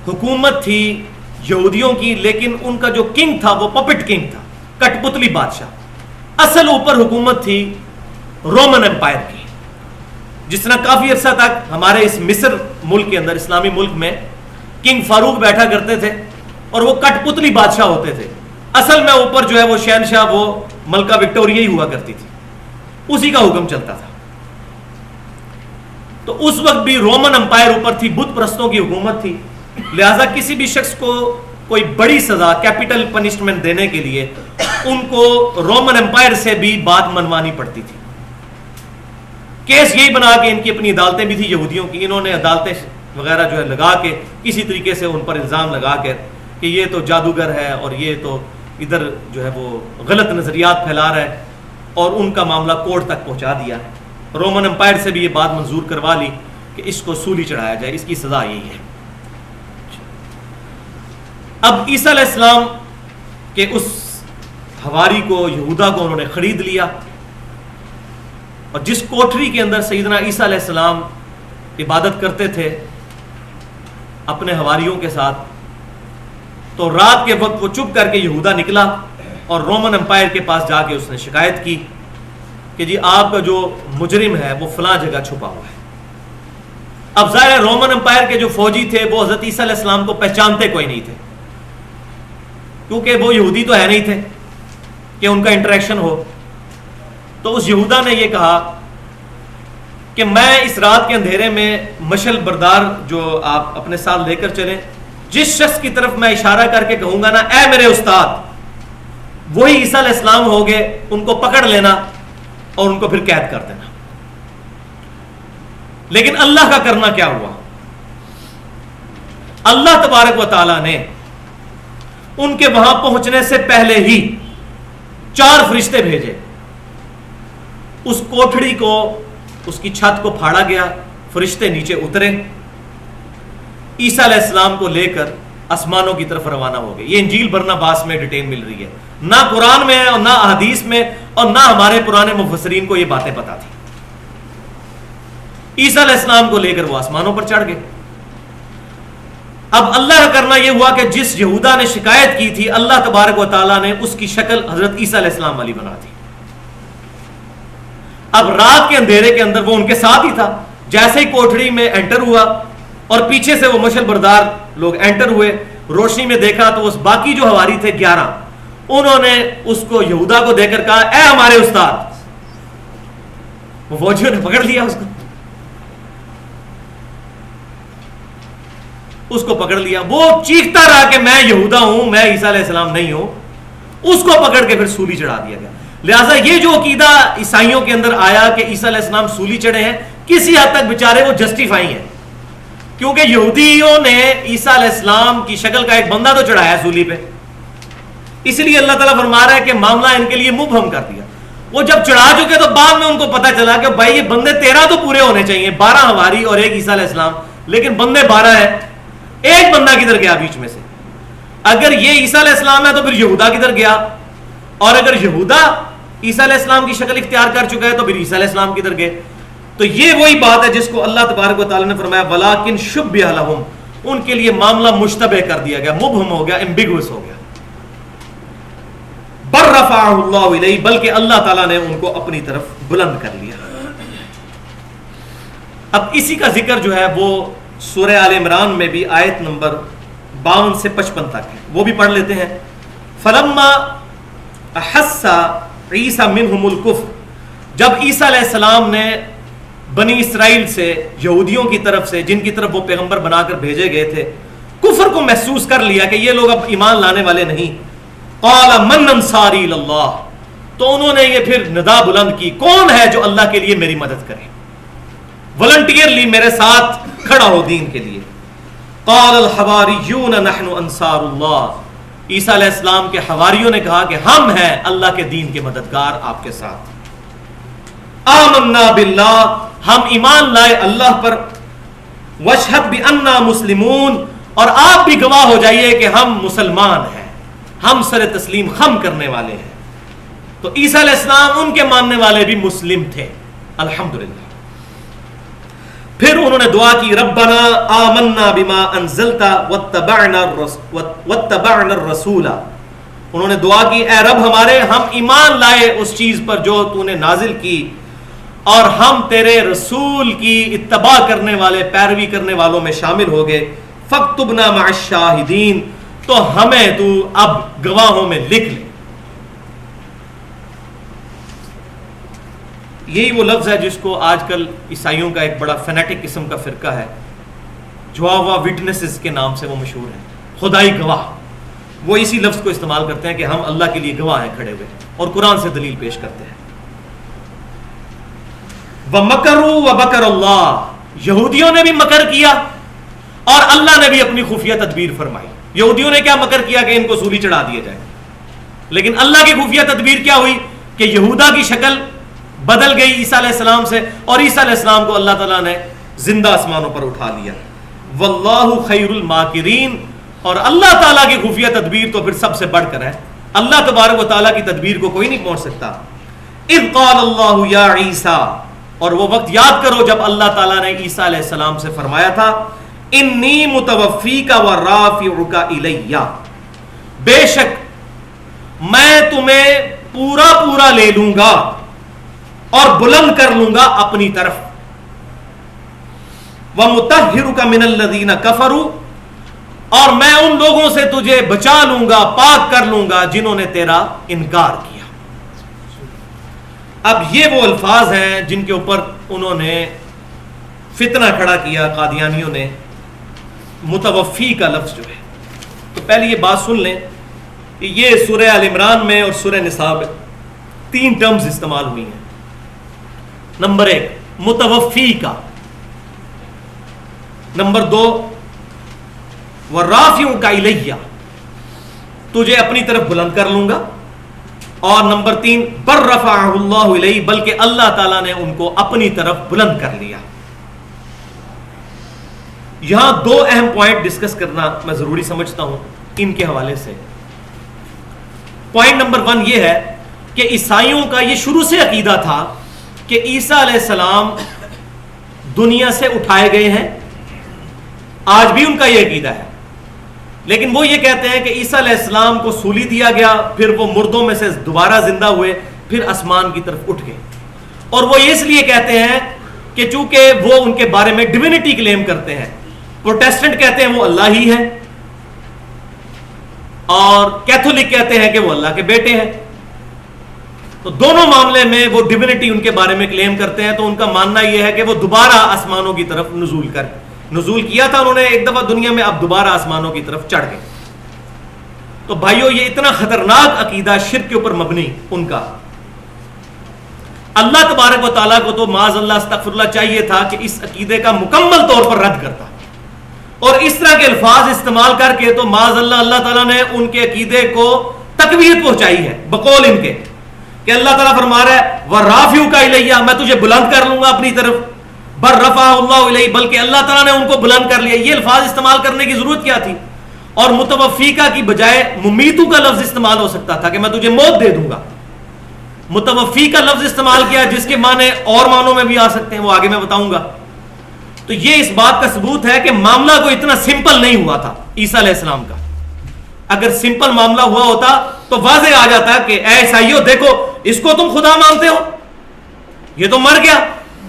حکومت تھی یہودیوں کی، لیکن ان کا جو کنگ تھا وہ پپٹ کنگ تھا، کٹ پتلی بادشاہ. اصل اوپر حکومت تھی رومن امپائر کی. جس طرح کافی عرصہ تک ہمارے اس مصر ملک کے اندر، اسلامی ملک میں کنگ فاروق بیٹھا کرتے تھے اور وہ کٹ پتلی بادشاہ ہوتے تھے. اصل میں اوپر جو ہے وہ شہنشاہ وہ ملکہ وکٹوریہ ہی ہوا کرتی تھی، اسی کا حکم چلتا تھا. تو اس وقت بھی رومن امپائر اوپر تھی، بت پرستوں کی حکومت تھی. لہذا کسی بھی شخص کو کوئی بڑی سزا، کیپٹل پنشمنٹ دینے کے لیے ان کو رومن امپائر سے بھی بات منوانی پڑتی تھی. کیس یہی بنا کہ ان کی اپنی عدالتیں بھی تھی یہودیوں کی، انہوں نے عدالتیں وغیرہ جو ہے لگا کے کسی طریقے سے ان پر الزام لگا کر کہ یہ تو جادوگر ہے اور یہ تو ادھر جو ہے وہ غلط نظریات پھیلا رہا ہے، اور ان کا معاملہ کورٹ تک پہنچا دیا ہے۔ رومن امپائر سے بھی یہ بات منظور کروا لی کہ اس کو سولی چڑھایا جائے، اس کی سزا یہی ہے۔ اب عیسیٰ علیہ السلام کے اس حواری کو، یہودا کو انہوں نے خرید لیا، اور جس کوٹری کے اندر سیدنا عیسیٰ علیہ السلام عبادت کرتے تھے اپنے حواریوں کے ساتھ، تو رات کے وقت وہ چپ کر کے یہودا نکلا اور رومن امپائر کے پاس جا کے اس نے شکایت کی کہ جی آپ کا جو مجرم ہے وہ فلاں جگہ چھپا ہوا ہے۔ اب ظاہر ہے رومن امپائر کے جو فوجی تھے وہ حضرت عیسیٰ علیہ السلام کو پہچانتے کوئی نہیں تھے، کیونکہ وہ یہودی تو ہے نہیں تھے کہ ان کا انٹریکشن ہو۔ تو اس یہودا نے یہ کہا کہ میں اس رات کے اندھیرے میں مشل بردار جو آپ اپنے ساتھ لے کر چلیں، جس شخص کی طرف میں اشارہ کر کے کہوں گا نا اے میرے استاد، وہی عیسیٰ علیہ السلام ہوگے، ان کو پکڑ لینا اور ان کو پھر قید کر دینا۔ لیکن اللہ کا کرنا کیا ہوا؟ اللہ تبارک و تعالی نے ان کے وہاں پہنچنے سے پہلے ہی 4 فرشتے بھیجے۔ اس کوٹھڑی کو، اس کی چھت کو پھاڑا گیا، فرشتے نیچے اترے، عیسیٰ علیہ السلام کو لے کر آسمانوں کی طرف روانہ ہو گئے۔ یہ انجیل برناباس میں ڈیٹیل مل رہی ہے، نہ قرآن میں ہے اور نہ احادیث میں، اور نہ ہمارے پرانے مفسرین کو یہ باتیں پتا تھی۔ عیسیٰ علیہ السلام کو لے کر وہ آسمانوں پر چڑھ گئے۔ اب اللہ کا کرنا یہ ہوا کہ جس یہودا نے شکایت کی تھی، اللہ تبارک و تعالیٰ نے اس کی شکل حضرت عیسیٰ علیہ السلام والی بنا دی۔ اب رات کے اندھیرے کے اندر وہ ان کے ساتھ ہی تھا۔ جیسے ہی کوٹھڑی میں انٹر ہوا اور پیچھے سے وہ مشل بردار لوگ انٹر ہوئے، روشنی میں دیکھا تو اس باقی جو حواری تھے 11، انہوں نے اس کو یہودا کو دے کر کہا اے ہمارے استاد۔ وہ فوجیوں نے پکڑ لیا، اس کو پکڑ لیا۔ وہ چیختا رہا کہ میں یہودا ہوں، میں عیسیٰ علیہ السلام نہیں ہوں۔ اس کو پکڑ کے پھر سولی چڑھا دیا گیا۔ لہٰذا یہ جو عقیدہ عیسائیوں کے اندر آیا کہ عیسیٰ علیہ السلام سولی چڑھے ہیں، کسی حد تک بیچارے وہ جسٹیفائی ہیں، کیونکہ یہودیوں نے عیسیٰ علیہ السلام کی شکل کا ایک بندہ تو چڑھایا سولی پہ، اس لیے اللہ تعالیٰ فرما رہا ہے کہ معاملہ ان کے لیے مبہم کر دیا۔ وہ جب چڑھا چکے تو بعد میں ان کو پتا چلا کہ بھائی یہ بندے 13 تو پورے ہونے چاہیے، 12 حواری اور ایک عیسیٰ علیہ السلام، لیکن بندے 12 ہیں، ایک بندہ کدھر گیا بیچ میں سے؟ اگر یہ عیسیٰ علیہ السلام ہے تو پھر یہودا کدھر گیا؟ اور اگر یہودا عیسیٰ علیہ السلام کی شکل اختیار کر چکا ہے تو پھر عیسیٰ علیہ السلام کدھر گئے؟ تو یہ وہی بات ہے جس کو اللہ تبارک و تعالیٰ نے فرمایا وَلَٰكِنْ شُبِّهَ لَهُمْ، ان کے لیے معاملہ مشتبہ کر دیا گیا، مبہم ہو گیا، ایمبیگوس ہو گیا۔ بَلْ رَفَعَهُ اللَّهُ إِلَيْهِ، بلکہ اللہ تعالیٰ نے ان کو اپنی طرف بلند کر لیا۔ اب اسی کا ذکر جو ہے وہ سورہ آل عمران میں بھی آیت نمبر 52 سے 55 تک ہے، وہ بھی پڑھ لیتے ہیں۔ فَلَمَّا أَحَسَّ عِيسَى مِنْهُمُ الْكُفْرَ، جب عیسیٰ علیہ السلام نے بنی اسرائیل سے، یہودیوں کی طرف سے جن کی طرف وہ پیغمبر بنا کر بھیجے گئے تھے، کفر کو محسوس کر لیا کہ یہ لوگ اب ایمان لانے والے نہیں، قَالَ مَنْ أَنصَارِي إِلَى اللَّهِ، تو انہوں نے یہ پھر ندا بلند کی، کون ہے جو اللہ کے لیے میری مدد کرے، والنٹیئرلی میرے ساتھ کھڑا ہو دین کے لیے۔ قال الحواریون نحن انصار اللہ، عیسیٰ علیہ السلام کے حواریوں نے کہا کہ ہم ہیں اللہ کے دین کے مددگار، آپ کے ساتھ۔ آمنا باللہ، ہم ایمان لائے اللہ پر، واشہد بأننا مسلمون، اور آپ بھی گواہ ہو جائیے کہ ہم مسلمان ہیں، ہم سر تسلیم خم کرنے والے ہیں۔ تو عیسیٰ علیہ السلام ان کے ماننے والے بھی مسلم تھے، الحمدللہ۔ پھر انہوں نے دعا کی ربنا آمنا بما انزلت واتبعنا الرسول، انہوں نے دعا کی اے رب ہمارے، ہم ایمان لائے اس چیز پر جو تو نے نازل کی، اور ہم تیرے رسول کی اتباع کرنے والے، پیروی کرنے والوں میں شامل ہو گئے۔ فاکتبنا مع الشاہدین، تو ہمیں تو اب گواہوں میں لکھ لے۔ یہی وہ لفظ ہے جس کو آج کل عیسائیوں کا ایک بڑا فینیٹک قسم کا فرقہ ہے، جواوا وٹنسز کے نام سے وہ مشہور ہیں، خدائی گواہ۔ وہ اسی لفظ کو استعمال کرتے ہیں کہ ہم اللہ کے لیے گواہ ہیں کھڑے ہوئے، اور قرآن سے دلیل پیش کرتے ہیں۔ وَمَكَرُوا وَمَكَرَ اللَّهُ، یہودیوں نے بھی مکر کیا اور اللہ نے بھی اپنی خفیہ تدبیر فرمائی. یہودیوں نے کیا مکر کیا کہ ان کو سولی چڑھا دیا جائے, لیکن اللہ کی خفیہ تدبیر کیا ہوئی کہ یہودا کی شکل بدل گئی عیسیٰ علیہ السلام سے, اور عیسیٰ علیہ السلام کو اللہ تعالیٰ نے زندہ آسمانوں پر اٹھا لیا. واللہ خیر الماکرین, اور اللہ تعالیٰ کی خفیہ تدبیر تو پھر سب سے بڑھ کر ہے. اللہ تبارک و تعالیٰ کی تدبیر کو کوئی نہیں پہنچ سکتا. اذ قال اللہ یا عیسیٰ, اور وہ وقت یاد کرو جب اللہ تعالیٰ نے عیسیٰ علیہ السلام سے فرمایا تھا انی متوفیک ورافعک الی, بے شک میں تمہیں پورا پورا لے لوں گا اور بلند کر لوں گا اپنی طرف. وَمُطَهِّرُكَ مِنَ الَّذِينَ كَفَرُوا, اور میں ان لوگوں سے تجھے بچا لوں گا, پاک کر لوں گا جنہوں نے تیرا انکار کیا. اب یہ وہ الفاظ ہیں جن کے اوپر انہوں نے فتنہ کھڑا کیا قادیانیوں نے, متوفی کا لفظ جو ہے. تو پہلے یہ بات سن لیں کہ یہ سورہ آل عمران میں اور سورہ نساء میں 3 ٹرمز استعمال ہوئی ہیں. نمبر 1 متوفی کا, نمبر 2 وَرَافِعُكَ إِلَيَّ, تجھے اپنی طرف بلند کر لوں گا, اور نمبر 3 بَلْ رَفَعَهُ اللَّهُ إِلَيْهِ, بلکہ اللہ تعالیٰ نے ان کو اپنی طرف بلند کر لیا. یہاں 2 اہم پوائنٹ ڈسکس کرنا میں ضروری سمجھتا ہوں ان کے حوالے سے. پوائنٹ نمبر 1 یہ ہے کہ عیسائیوں کا یہ شروع سے عقیدہ تھا کہ عیسیٰ علیہ السلام دنیا سے اٹھائے گئے ہیں. آج بھی ان کا یہ عقیدہ ہے, لیکن وہ یہ کہتے ہیں کہ عیسیٰ علیہ السلام کو سولی دیا گیا, پھر وہ مردوں میں سے دوبارہ زندہ ہوئے, پھر آسمان کی طرف اٹھ گئے. اور وہ اس لیے کہتے ہیں کہ چونکہ وہ ان کے بارے میں ڈیوینٹی کلیم کرتے ہیں. پروٹیسٹنٹ کہتے ہیں وہ اللہ ہی ہے, اور کیتھولک کہتے ہیں کہ وہ اللہ کے بیٹے ہیں. تو دونوں معاملے میں وہ ڈیوینٹی ان کے بارے میں کلیم کرتے ہیں. تو ان کا ماننا یہ ہے کہ وہ دوبارہ آسمانوں کی طرف نزول کیا تھا انہوں نے ایک دفعہ دنیا میں, اب دوبارہ آسمانوں کی طرف چڑھ گئے. تو بھائیو یہ اتنا خطرناک عقیدہ شرک کے اوپر مبنی ان کا, اللہ تبارک و تعالیٰ کو تو معاذ اللہ استغفر اللہ چاہیے تھا کہ اس عقیدے کا مکمل طور پر رد کرتا, اور اس طرح کے الفاظ استعمال کر کے تو معاذ اللہ اللہ تعالیٰ نے ان کے عقیدے کو تقویت پہنچائی ہے بقول ان کے, کہ اللہ تعالیٰ فرما رہا ہے وَرَافِعُكَ إِلَيَّ, میں تجھے بلند کر لوں گا اپنی طرف. بَلْ رَفَعَهُ اللَّهُ إِلَيْهِ, بلکہ اللہ تعالیٰ نے ان کو بلند کر لیا. یہ الفاظ استعمال کرنے کی ضرورت کیا تھی؟ اور متوفیقہ کی بجائے ممیتو کا لفظ استعمال ہو سکتا تھا کہ میں تجھے موت دے دوں گا. متوفی کا لفظ استعمال کیا جس کے معنی اور معنوں میں بھی آ سکتے ہیں, وہ آگے میں بتاؤں گا. تو یہ اس بات کا ثبوت ہے کہ معاملہ کو اتنا سمپل نہیں ہوا تھا عیسیٰ علیہ السلام کا. اگر سمپل معاملہ ہوا ہوتا تو واضح آ جاتا کہ اے عیسائیو دیکھو اس کو تم خدا مانتے ہو, یہ تو مر گیا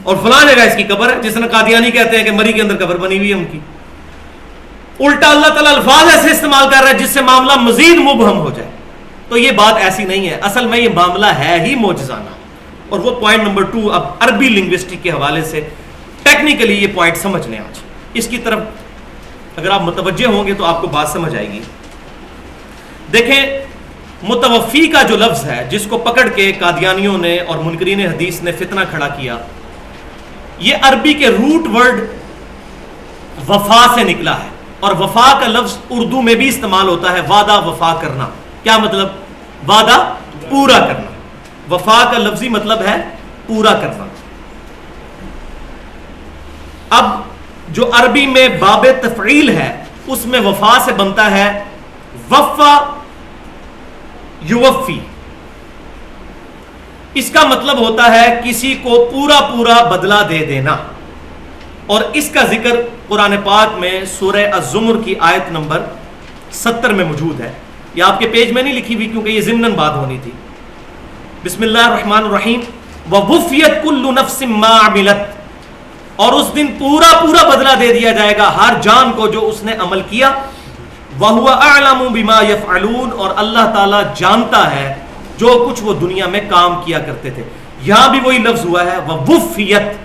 اور فلاں جگہ اس کی قبر ہے, جس نے قادیانی کہتے ہیں کہ مری کے اندر قبر بنی ہوئی ہے ان کی. الٹا اللہ تعالیٰ الفاظ ایسے استعمال کر رہا ہے جس سے معاملہ مزید مبہم ہو جائے. تو یہ بات ایسی نہیں ہے, اصل میں یہ معاملہ ہے ہی معجزانہ. اور وہ پوائنٹ نمبر 2, اب عربی لنگوسٹک کے حوالے سے ٹیکنیکلی یہ پوائنٹ سمجھ لیں. آج اس کی طرف اگر آپ متوجہ ہوں گے تو آپ کو بات سمجھ آئے گی. دیکھیں متوفی کا جو لفظ ہے جس کو پکڑ کے قادیانیوں نے اور منکرین حدیث نے فتنہ کھڑا کیا, یہ عربی کے روٹ ورڈ وفا سے نکلا ہے. اور وفا کا لفظ اردو میں بھی استعمال ہوتا ہے, وعدہ وفا کرنا. کیا مطلب؟ وعدہ پورا کرنا. وفا کا لفظی مطلب ہے پورا کرنا. اب جو عربی میں باب تفعیل ہے اس میں وفا سے بنتا ہے وفا یوفی. اس کا مطلب ہوتا ہے کسی کو پورا پورا بدلہ دے دینا. اور اس کا ذکر قرآن پاک میں سورہ الزمر کی آیت نمبر 70 میں موجود ہے. یہ آپ کے پیج میں نہیں لکھی ہوئی کیونکہ یہ ضمناً بات ہونی تھی. بسم اللہ الرحمن الرحیم. وَوُفِّيَتْ كُلُّ نَفْسٍ مَّا عَمِلَتْ, اور اس دن پورا پورا بدلہ دے دیا جائے گا ہر جان کو جو اس نے عمل کیا. وَهُوَ أَعْلَمُ بِمَا يَفْعَلُونَ, اور اللہ تعالیٰ جانتا ہے جو کچھ وہ دنیا میں کام کیا کرتے تھے. یہاں بھی وہی لفظ ہوا ہے وَوُفِّيَتْ,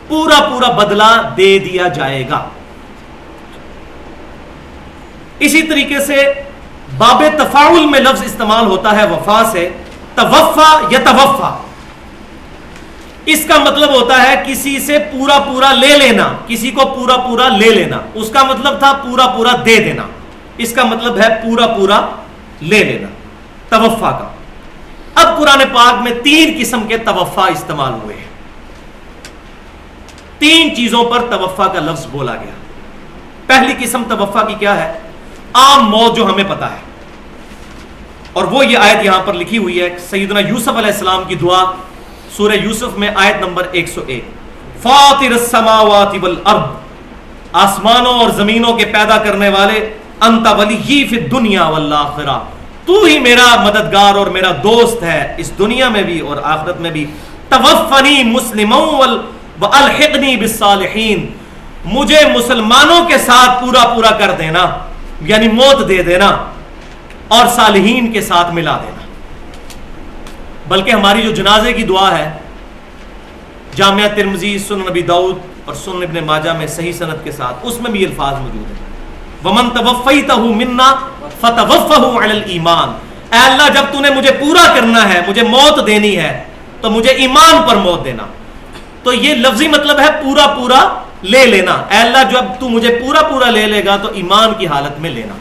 پورا پورا بدلہ دے دیا جائے گا. اسی طریقے سے باب تفاعل میں لفظ استعمال ہوتا ہے وفا سے, توفا یا توفا. اس کا مطلب ہوتا ہے کسی سے پورا پورا لے لینا، کسی کو پورا پورا لے لینا. اس کا مطلب تھا پورا پورا دے دینا، اس کا مطلب ہے پورا پورا لے لینا توفع کا. اب قرآن پاک میں 3 قسم کے توفع استعمال ہوئے ہیں. 3 چیزوں پر توفع کا لفظ بولا گیا. پہلی قسم توفع کی کیا ہے؟ عام موت جو ہمیں پتا ہے، اور وہ یہ آیت یہاں پر لکھی ہوئی ہے، سیدنا یوسف علیہ السلام کی دعا سورہ یوسف میں آیت نمبر 101. فاطر السماوات والارض، آسمانوں اور زمینوں کے پیدا کرنے والے، انت ولی فی الدنیا والآخرہ، تو ہی میرا مددگار اور میرا دوست ہے اس دنیا میں بھی اور آخرت میں بھی. توفنی مسلما والحقنی بالصالحین، مجھے مسلمانوں کے ساتھ پورا پورا کر دینا، یعنی موت دے دینا، اور صالحین کے ساتھ ملا دینا. بلکہ ہماری جو جنازے کی دعا ہے، جامعہ ترمذی، سنن نبی داؤد اور سنن ابن ماجہ میں صحیح سند کے ساتھ، اس میں بھی الفاظ موجود ہیں. وَمَن تَوَفَّيْتَهُ مِنَّا فَتَوَفَّهُ عَلَى الْإِيمَانِ، اے اللہ جب تو نے مجھے پورا کرنا ہے، مجھے موت دینی ہے، تو مجھے ایمان پر موت دینا. تو یہ لفظی مطلب ہے پورا پورا لے لینا. اے اللہ جب تو مجھے پورا پورا لے لے گا تو ایمان کی حالت میں لینا.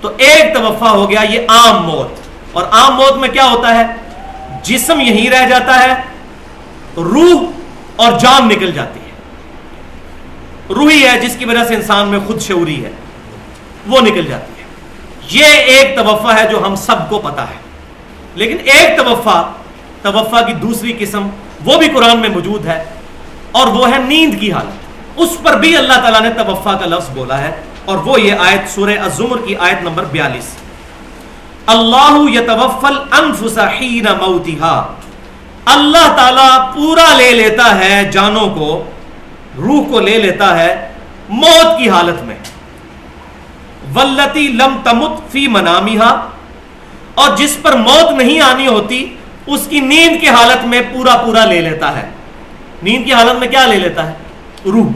تو ایک توفع ہو گیا یہ عام موت. اور عام موت میں کیا ہوتا ہے؟ جسم یہیں رہ جاتا ہے، روح اور جان نکل جاتی ہے. روح ہی ہے جس کی وجہ سے انسان میں خود شعوری ہے، وہ نکل جاتی ہے. یہ ایک توفع ہے جو ہم سب کو پتا ہے. لیکن ایک توفع کی دوسری قسم وہ بھی قرآن میں موجود ہے، اور وہ ہے نیند کی حالت. اس پر بھی اللہ تعالیٰ نے توفع کا لفظ بولا ہے، اور وہ یہ آیت سورہ الزمر کی آیت نمبر 42. اللہ یتوفی الانفس حین موتها، اللہ تعالیٰ پورا لے لیتا ہے جانوں کو، روح کو لے لیتا ہے موت کی حالت میں. واللتی لم تمت فی منامها، اور جس پر موت نہیں آنی ہوتی اس کی نیند کی حالت میں پورا پورا لے لیتا ہے. نیند کی حالت میں کیا لے لیتا ہے؟ روح.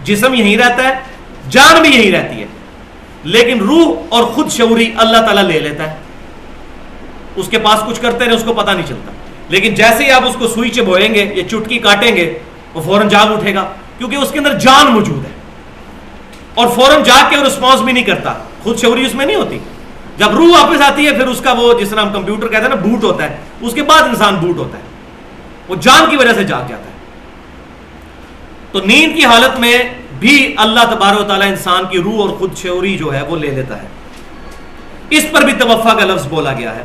جسم یہیں رہتا ہے، جان بھی یہیں رہتی ہے، لیکن روح اور خود شعوری اللہ تعالیٰ لے لیتا ہے. اس کے پاس کچھ کرتے رہے اس کو پتہ نہیں چلتا، لیکن جیسے ہی آپ اس کو سوئی چبوئیں گے یا چٹکی کاٹیں گے وہ فوراً جاگ اٹھے گا، کیونکہ اس کے اندر جان موجود ہے، اور فوراً جاگ کے رسپانس بھی نہیں کرتا. خود شعوری اس میں نہیں ہوتی. جب روح واپس آتی ہے پھر اس کا وہ جس طرح ہم کمپیوٹر کہتے ہیں نا بوٹ ہوتا ہے، اس کے بعد انسان بوٹ ہوتا ہے، وہ جان کی وجہ سے جاگ جاتا ہے. تو نیند کی حالت میں بھی اللہ تبارک و تعالیٰ انسان کی روح اور خود شعوری جو ہے وہ لے لیتا ہے. اس پر بھی توفع کا لفظ بولا گیا ہے.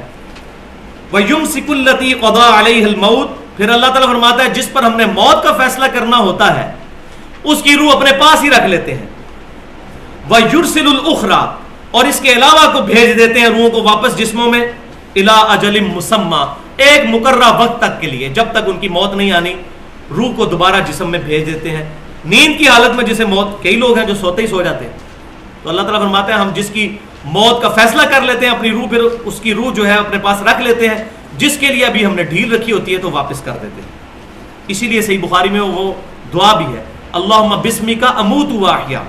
وَيُمْسِكُ الَّتِي قَضَىٰ عَلَيْهَا الْمَوْتِ، پھر اللہ تعالیٰ فرماتا ہے جس پر ہم نے موت کا فیصلہ کرنا ہوتا ہے اس کی روح اپنے پاس ہی رکھ لیتے ہیں. وَيُرْسِلُ الْأُخْرَىٰ، اور اس کے علاوہ کو بھیج دیتے ہیں روحوں کو واپس جسموں میں، إِلَىٰ أَجَلٍ مُّسَمَّىٰ، ایک مقررہ وقت تک کے لیے، جب تک ان کی موت نہیں آنی روح کو دوبارہ جسم میں بھیج دیتے ہیں. نیند کی حالت میں جسے موت، کئی لوگ ہیں جو سوتے ہی سو جاتے ہیں، تو اللہ تعالیٰ فرماتے ہیں ہم جس کی موت کا فیصلہ کر لیتے ہیں اپنی روح، پھر اس کی روح جو ہے اپنے پاس رکھ لیتے ہیں، جس کے لیے ابھی ہم نے ڈھیل رکھی ہوتی ہے تو واپس کر دیتے ہیں. اسی لیے صحیح بخاری میں وہ دعا بھی ہے، اللہم بسمک اموت واحیا،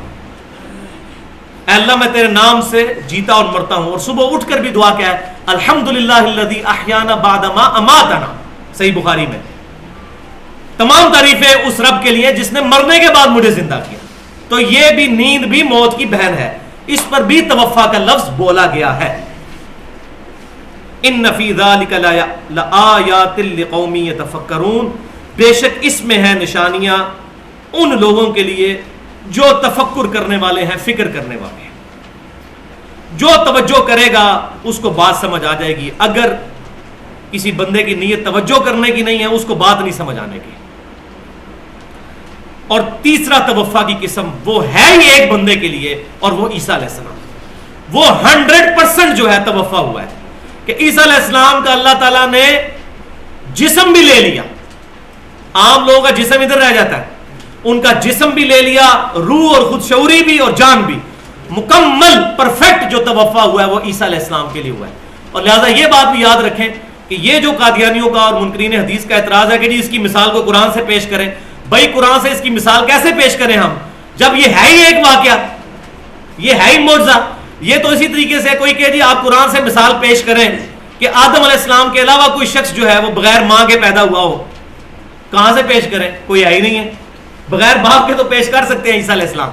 اے اللہ میں تیرے نام سے جیتا اور مرتا ہوں. اور صبح اٹھ کر بھی دعا کیا ہے، الحمدللہ الذی احیانا بعد ما اماتنا، صحیح بخاری میں. تمام تعریفیں اس رب کے لیے جس نے مرنے کے بعد مجھے زندہ کیا. تو یہ بھی نیند بھی موت کی بہن ہے، اس پر بھی توفع کا لفظ بولا گیا ہے. ان فی ذلک لآیات لقوم یتفکرون، بے شک اس میں ہے نشانیاں ان لوگوں کے لیے جو تفکر کرنے والے ہیں، فکر کرنے والے ہیں. جو توجہ کرے گا اس کو بات سمجھ آ جائے گی. اگر کسی بندے کی نیت توجہ کرنے کی نہیں ہے اس کو بات نہیں سمجھ آنے کی. اور تیسرا توفع کی قسم وہ ہے ہی ایک بندے کے لیے، اور وہ عیسیٰ علیہ السلام. وہ 100% جو ہے توفع ہوا ہے کہ عیسیٰ علیہ السلام کا اللہ تعالیٰ نے جسم بھی لے لیا. عام لوگوں کا جسم ادھر رہ جاتا ہے، ان کا جسم بھی لے لیا، روح اور خود شعوری بھی اور جان بھی. مکمل پرفیکٹ جو توفع ہوا ہے وہ عیسیٰ علیہ السلام کے لیے ہوا ہے. اور لہٰذا یہ بات بھی یاد رکھیں کہ یہ جو قادیانیوں کا اور منکرین حدیث کا اعتراض ہے کہ جی اس کی مثال کو قرآن سے پیش کریں، بھائی قرآن سے اس کی مثال کیسے پیش کریں ہم، جب یہ ہے ہی ایک واقعہ، یہ ہے ہی معجزہ. یہ تو اسی طریقے سے کوئی کہ جی آپ قرآن سے مثال پیش کریں کہ آدم علیہ السلام کے علاوہ کوئی شخص جو ہے وہ بغیر ماں کے پیدا ہوا ہو، کہاں سے پیش کریں؟ کوئی ہے ہی نہیں ہے. بغیر باپ کے تو پیش کر سکتے ہیں عیسیٰ علیہ السلام,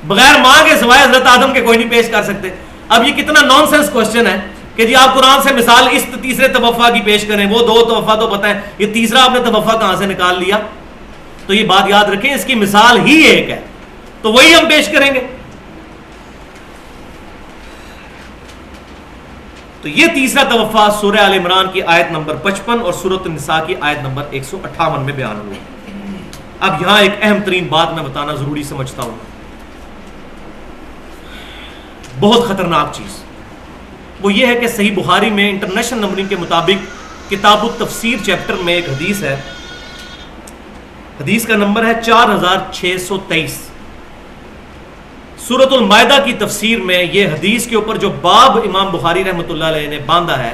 بغیر ماں کے سوائے حضرت آدم کے کوئی نہیں پیش کر سکتے. اب یہ کتنا نان سینس کوشچن ہے کہ جی آپ قرآن سے مثال اس تیسرے توفع کی پیش کریں, وہ 2 توفع تو پتہ ہے, یہ تیسرا آپ نے توفع کہاں سے نکال لیا؟ تو یہ بات یاد رکھیں, اس کی مثال ہی ایک ہے, تو وہی ہم پیش کریں گے. تو یہ تیسرا توفع سورہ آل عمران کی آیت نمبر 55 اور سورۃ النساء کی آیت نمبر 158 میں بیان ہوا. اب یہاں ایک اہم ترین بات میں بتانا ضروری سمجھتا ہوں, بہت خطرناک چیز, وہ یہ ہے کہ صحیح بخاری میں انٹرنیشنل نمبرنگ کے مطابق کتاب التفسیر چیپٹر میں ایک حدیث ہے, حدیث کا نمبر ہے 4623. سورۃ المائدہ کی تفسیر میں یہ حدیث کے اوپر جو باب امام بخاری رحمۃ اللہ علیہ نے باندھا ہے,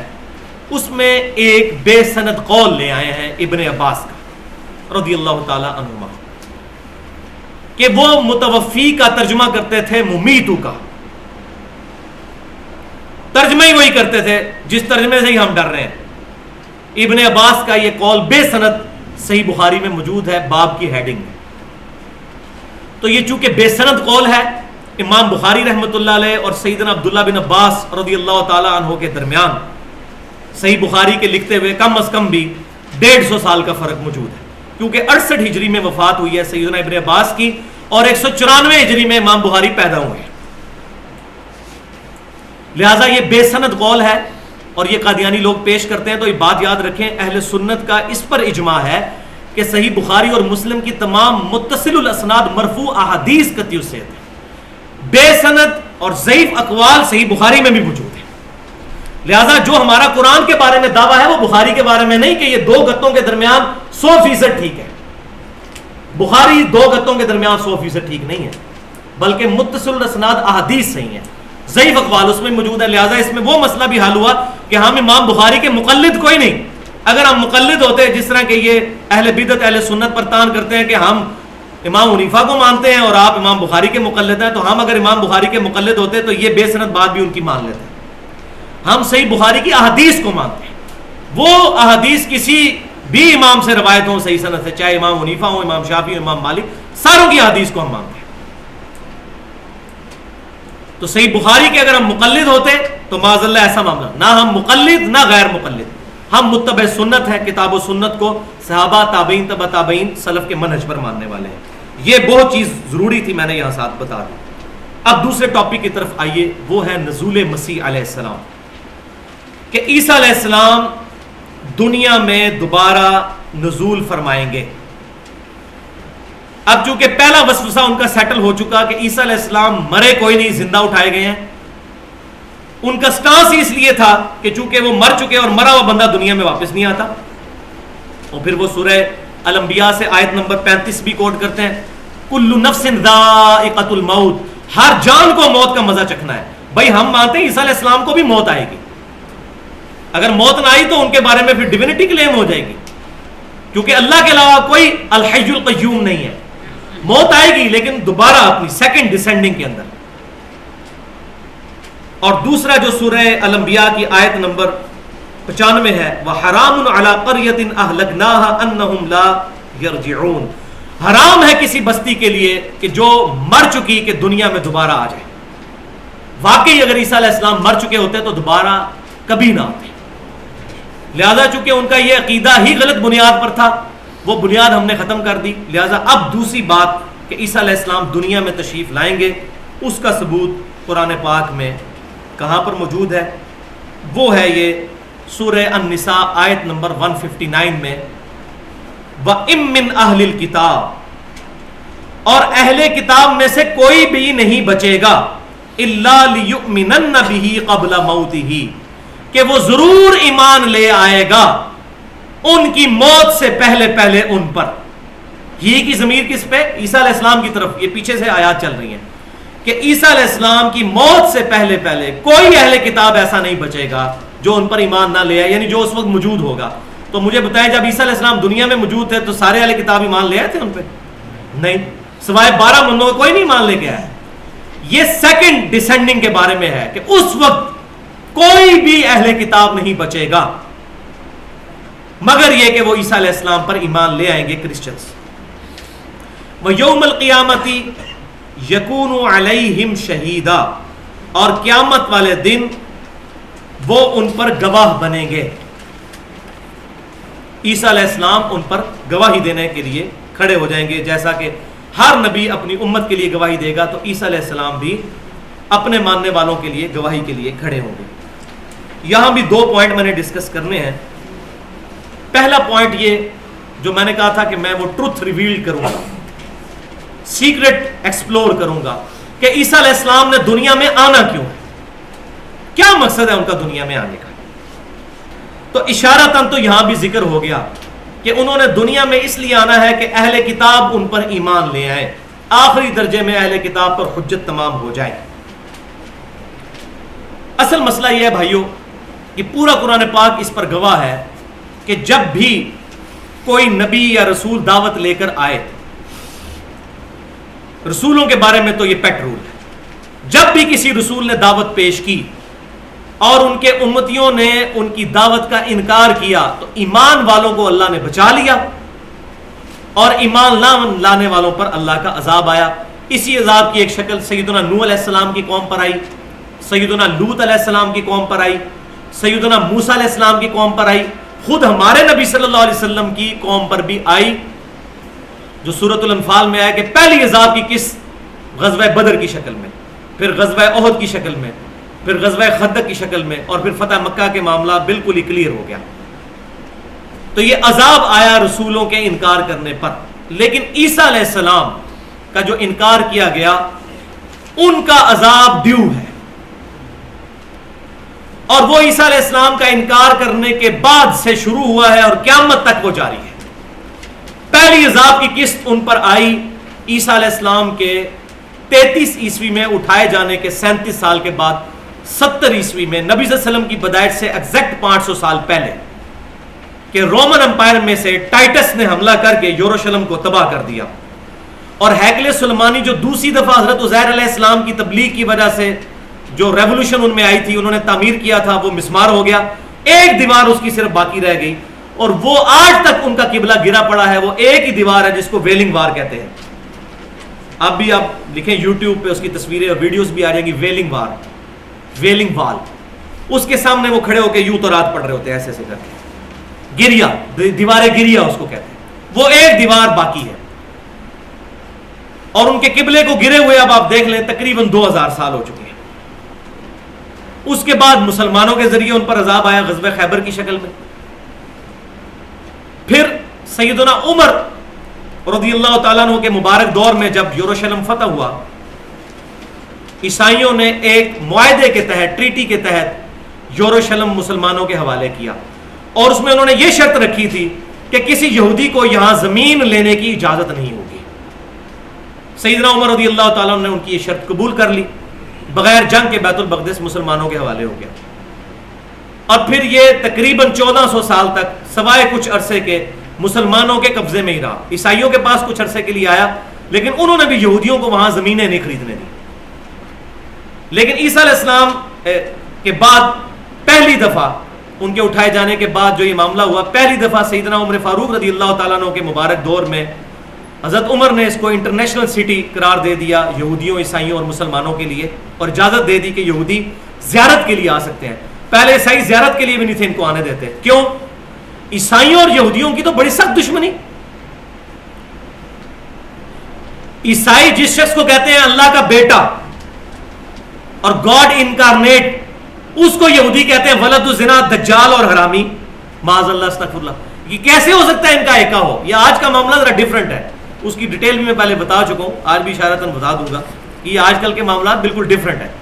اس میں ایک بے سند قول لے آئے ہیں ابن عباس کا رضی اللہ تعالی عنہما, کہ وہ متوفی کا ترجمہ کرتے تھے ممیتو کا. ترجمہ ہی وہی کرتے تھے جس ترجمے سے ہی ہم ڈر رہے ہیں. ابن عباس کا یہ قول بے سند صحیح بخاری میں موجود ہے باب کی ہیڈنگ میں. تو یہ چونکہ بے سند قول ہے, امام بخاری رحمۃ اللہ علیہ اور سیدنا عبداللہ بن عباس رضی اللہ تعالی عنہ کے درمیان صحیح بخاری کے لکھتے ہوئے کم از کم بھی 150 سال کا فرق موجود ہے, کیونکہ 68 ہجری میں وفات ہوئی ہے سیدنا ابن عباس کی, اور 194 ہجری میں امام بخاری پیدا ہوئے ہیں. لہٰذا یہ بے سند قول ہے اور یہ قادیانی لوگ پیش کرتے ہیں. تو یہ بات یاد رکھیں, اہل سنت کا اس پر اجماع ہے کہ صحیح بخاری اور مسلم کی تمام متصل الاسناد مرفوع احادیث قطعی الصحت ہے. بے سند اور ضعیف اقوال صحیح بخاری میں بھی موجود ہیں. لہٰذا جو ہمارا قرآن کے بارے میں دعویٰ ہے وہ بخاری کے بارے میں نہیں کہ یہ 2 گتوں کے درمیان 100% ٹھیک ہے. بخاری 2 گتوں کے درمیان 100% ٹھیک نہیں ہے, بلکہ متصل الاسناد احادیث صحیح ہیں, ضعیف اقوال اس میں موجود ہے. لہٰذا اس میں وہ مسئلہ بھی حل ہوا کہ ہم امام بخاری کے مقلد کوئی نہیں. اگر ہم مقلد ہوتے, جس طرح کہ یہ اہل بدعت اہل سنت پر تان کرتے ہیں کہ ہم امام حنیفہ کو مانتے ہیں اور آپ امام بخاری کے مقلد ہیں, تو ہم اگر امام بخاری کے مقلد ہوتے تو یہ بے سند بات بھی ان کی مان لیتے ہیں. ہم صحیح بخاری کی احادیث کو مانتے ہیں, وہ احادیث کسی بھی امام سے روایت ہوں صحیح سند سے, چاہے امام حنیفہ ہوں, امام شافعی ہوں, امام مالک, ساروں کی احادیث کو ہم مانتے ہیں. تو صحیح بخاری کے اگر ہم مقلد ہوتے تو معاذ اللہ ایسا معاملہ, نہ ہم مقلد نہ غیر مقلد, ہم متبع سنت ہیں, کتاب و سنت کو صحابہ تابعین تبع تابعین سلف کے منہج پر ماننے والے ہیں. یہ بہت چیز ضروری تھی, میں نے یہاں ساتھ بتا دی. اب دوسرے ٹاپک کی طرف آئیے, وہ ہے نزول مسیح علیہ السلام, کہ عیسیٰ علیہ السلام دنیا میں دوبارہ نزول فرمائیں گے. اب چونکہ پہلا وسوسہ ان کا سیٹل ہو چکا کہ عیسیٰ علیہ السلام مرے کوئی نہیں, زندہ اٹھائے گئے ہیں. ان کا سٹانس اس لیے تھا کہ چونکہ وہ مر چکے اور مرا ہوا بندہ دنیا میں واپس نہیں آتا. اور پھر وہ سورہ الانبیاء سے آیت نمبر 35 بھی کوٹ کرتے ہیں, کل نفس ذائقۃ الموت, ہر جان کو موت کا مزہ چکھنا ہے. بھائی ہم مانتے ہیں عیسیٰ علیہ السلام کو بھی موت آئے گی, اگر موت نہ آئی تو ان کے بارے میں پھر ڈیوینٹی کلیم ہو جائے گی, کیونکہ اللہ کے علاوہ کوئی الحی القیوم نہیں ہے. موت آئے گی لیکن دوبارہ اپنی سیکنڈ ڈسینڈنگ کے اندر. اور دوسرا جو سورہ الانبیاء کی آیت نمبر 95 ہے, وَحَرَامٌ عَلَىٰ قَرْيَةٍ أَهْلَكْنَاهَا أَنَّهُمْ لَا يَرْجِعُونَ, حرام ہے کسی بستی کے لیے کہ جو مر چکی کہ دنیا میں دوبارہ آ جائے. واقعی اگر عیسیٰ علیہ السلام مر چکے ہوتے تو دوبارہ کبھی نہ آتے. لہذا چونکہ ان کا یہ عقیدہ ہی غلط بنیاد پر تھا, وہ بنیاد ہم نے ختم کر دی. لہذا اب دوسری بات کہ عیسیٰ علیہ السلام دنیا میں تشریف لائیں گے, اس کا ثبوت قرآن پاک میں کہاں پر موجود ہے؟ وہ ہے یہ سورہ النساء آیت نمبر 159 میں, وَإِن مِّنْ أَهْلِ الْكِتَابِ, اور اہل کتاب میں سے کوئی بھی نہیں بچے گا, إِلَّا لِيُؤْمِنَنَّ بِهِ قَبْلَ مَوْتِهِ, کہ وہ ضرور ایمان لے آئے گا ان کی موت سے پہلے پہلے ان پر. یہ کی ضمیر کس پہ؟ عیسیٰ علیہ السلام کی طرف. یہ پیچھے سے آیات چل رہی ہیں کہ عیسیٰ علیہ السلام کی موت سے پہلے پہلے کوئی اہل کتاب ایسا نہیں بچے گا جو ان پر ایمان نہ لے آئے, یعنی جو اس وقت موجود ہوگا. تو مجھے بتائیں, جب عیسیٰ علیہ السلام دنیا میں موجود تھے تو سارے اہل کتاب ایمان لے آئے تھے ان پہ؟ نہیں, سوائے 12 منوں کوئی نہیں ایمان لے کے آیا. یہ سیکنڈ ڈسینڈنگ کے بارے میں ہے کہ اس وقت کوئی بھی اہل کتاب نہیں بچے گا. مگر یہ کہ وہ عیسیٰ علیہ السلام پر ایمان لے آئیں گے کرسچنز. وَيَوْمَ الْقِيَامَةِ يَكُونُ عَلَيْهِمْ شَهِيدًا، اور قیامت والے دن وہ ان پر گواہ بنیں گے. عیسیٰ علیہ السلام ان پر گواہی دینے کے لیے کھڑے ہو جائیں گے. جیسا کہ ہر نبی اپنی امت کے لیے گواہی دے گا، تو عیسیٰ علیہ السلام بھی اپنے ماننے والوں کے لیے گواہی کے لیے کھڑے ہوں گے. یہاں بھی 2 پوائنٹ میں نے ڈسکس کرنے ہیں. پہلا پوائنٹ یہ جو میں نے کہا تھا کہ میں وہ ٹروتھ ریویل کروں گا، سیکرٹ ایکسپلور کروں گا کہ عیسیٰ علیہ السلام نے دنیا میں آنا کیوں ہے، کیا مقصد ہے ان کا دنیا میں آنے کا. تو اشارتاً تو یہاں بھی ذکر ہو گیا کہ انہوں نے دنیا میں اس لیے آنا ہے کہ اہل کتاب ان پر ایمان لے آئے، آخری درجے میں اہل کتاب پر حجت تمام ہو جائے. اصل مسئلہ یہ ہے بھائیوں کہ پورا قرآن پاک اس پر گواہ ہے کہ جب بھی کوئی نبی یا رسول دعوت لے کر آئے، رسولوں کے بارے میں تو یہ پیٹ رول ہے، جب بھی کسی رسول نے دعوت پیش کی اور ان کے امتیوں نے ان کی دعوت کا انکار کیا، تو ایمان والوں کو اللہ نے بچا لیا اور ایمان نہ لانے والوں پر اللہ کا عذاب آیا. اسی عذاب کی ایک شکل سیدنا نوح علیہ السلام کی قوم پر آئی، سیدنا لوط علیہ السلام کی قوم پر آئی، سیدنا موسیٰ علیہ السلام کی قوم پر آئی، خود ہمارے نبی صلی اللہ علیہ وسلم کی قوم پر بھی آئی، جو سورۃ الانفال میں آیا کہ پہلی عذاب کی قسط غزوہ بدر کی شکل میں، پھر غزوہ احد کی شکل میں، پھر غزوہ خندق کی شکل میں، اور پھر فتح مکہ کے معاملہ بالکل ہی کلیئر ہو گیا. تو یہ عذاب آیا رسولوں کے انکار کرنے پر. لیکن عیسیٰ علیہ السلام کا جو انکار کیا گیا، ان کا عذاب ڈیو ہے، اور وہ عیسیٰ علیہ السلام کا انکار کرنے کے بعد سے شروع ہوا ہے اور قیامت تک وہ جاری ہے. پہلی عذاب کی قسط ان پر آئی عیسیٰ علیہ السلام کے 33 عیسوی میں اٹھائے جانے کے 37 سال کے بعد 70 عیسوی میں، نبی صلی اللہ علیہ وسلم کی پیدائش سے ایگزیکٹ 500 سال پہلے، کہ رومن امپائر میں سے ٹائٹس نے حملہ کر کے یروشلم کو تباہ کر دیا، اور ہیکل سلیمانی جو دوسری دفعہ حضرت عزیر علیہ السلام کی تبلیغ کی وجہ سے جو ریولوشن ان میں آئی تھی، انہوں نے تعمیر کیا تھا، وہ مسمار ہو گیا، ایک دیوار اس کی صرف باقی رہ گئی، اور وہ آج تک ان کا قبلہ گرا پڑا ہے. وہ ایک ہی دیوار ہے جس کو ویلنگ وار کہتے ہیں. اب بھی آپ لکھیں یوٹیوب پہ اس کی تصویریں اور ویڈیوز بھی آ جائیں گی، ویلنگ وار، ویلنگ وال. اس کے سامنے وہ کھڑے ہو کے یوں تو رات پڑھ رہے ہوتے ہیں ایسے ایسے کر کے، گریا، دیوار گریا اس کو کہتے ہیں. وہ ایک دیوار باقی ہے، اور ان کے قبلے کو گرے ہوئے اب آپ دیکھ لیں تقریباً 2000 سال ہو چکے ہیں. اس کے بعد مسلمانوں کے ذریعے ان پر عذاب آیا غزوہ خیبر کی شکل میں. پھر سیدنا عمر رضی اللہ تعالیٰ عنہ کے مبارک دور میں جب یروشلم فتح ہوا، عیسائیوں نے ایک معاہدے کے تحت، ٹریٹی کے تحت یروشلم مسلمانوں کے حوالے کیا، اور اس میں انہوں نے یہ شرط رکھی تھی کہ کسی یہودی کو یہاں زمین لینے کی اجازت نہیں ہوگی. سیدنا عمر رضی اللہ تعالیٰ عنہ نے ان کی یہ شرط قبول کر لی، بغیر جنگ کے بیت المقدس مسلمانوں کے حوالے ہو گیا. اور پھر یہ تقریباً 1400 سال تک سوائے کچھ عرصے کے مسلمانوں کے قبضے میں ہی رہا. عیسائیوں کے پاس کچھ عرصے کے لیے آیا، لیکن انہوں نے بھی یہودیوں کو وہاں زمینیں نہیں خریدنے دی. لیکن عیسیٰ علیہ السلام کے بعد پہلی دفعہ ان کے اٹھائے جانے کے بعد جو یہ معاملہ ہوا، پہلی دفعہ سیدنا عمر فاروق رضی اللہ تعالیٰ عنہ کے مبارک دور میں حضرت عمر نے اس کو انٹرنیشنل سٹی قرار دے دیا یہودیوں، عیسائیوں اور مسلمانوں کے لیے، اور اجازت دے دی کہ یہودی زیارت کے لیے آ سکتے ہیں. پہلے عیسائی زیارت کے لیے بھی نہیں تھے ان کو آنے دیتے. کیوں؟ عیسائیوں اور یہودیوں کی تو بڑی سخت دشمنی. عیسائی جس شخص کو کہتے ہیں اللہ کا بیٹا اور گاڈ انکارنیٹ، اس کو یہودی کہتے ہیں ولد الزنا، دجال اور حرامی، معاذ اللہ استغفر اللہ. یہ کیسے ہو سکتا ہے ان کا ایکا ہو؟ یہ آج کا معاملہ ذرا ڈیفرنٹ ہے، اس کی ڈیٹیل بھی میں پہلے بتا چکا ہوں، آج بھی اشارتاً بتا دوں گا کہ یہ آج کل کے معاملات بالکل ڈیفرنٹ ہیں.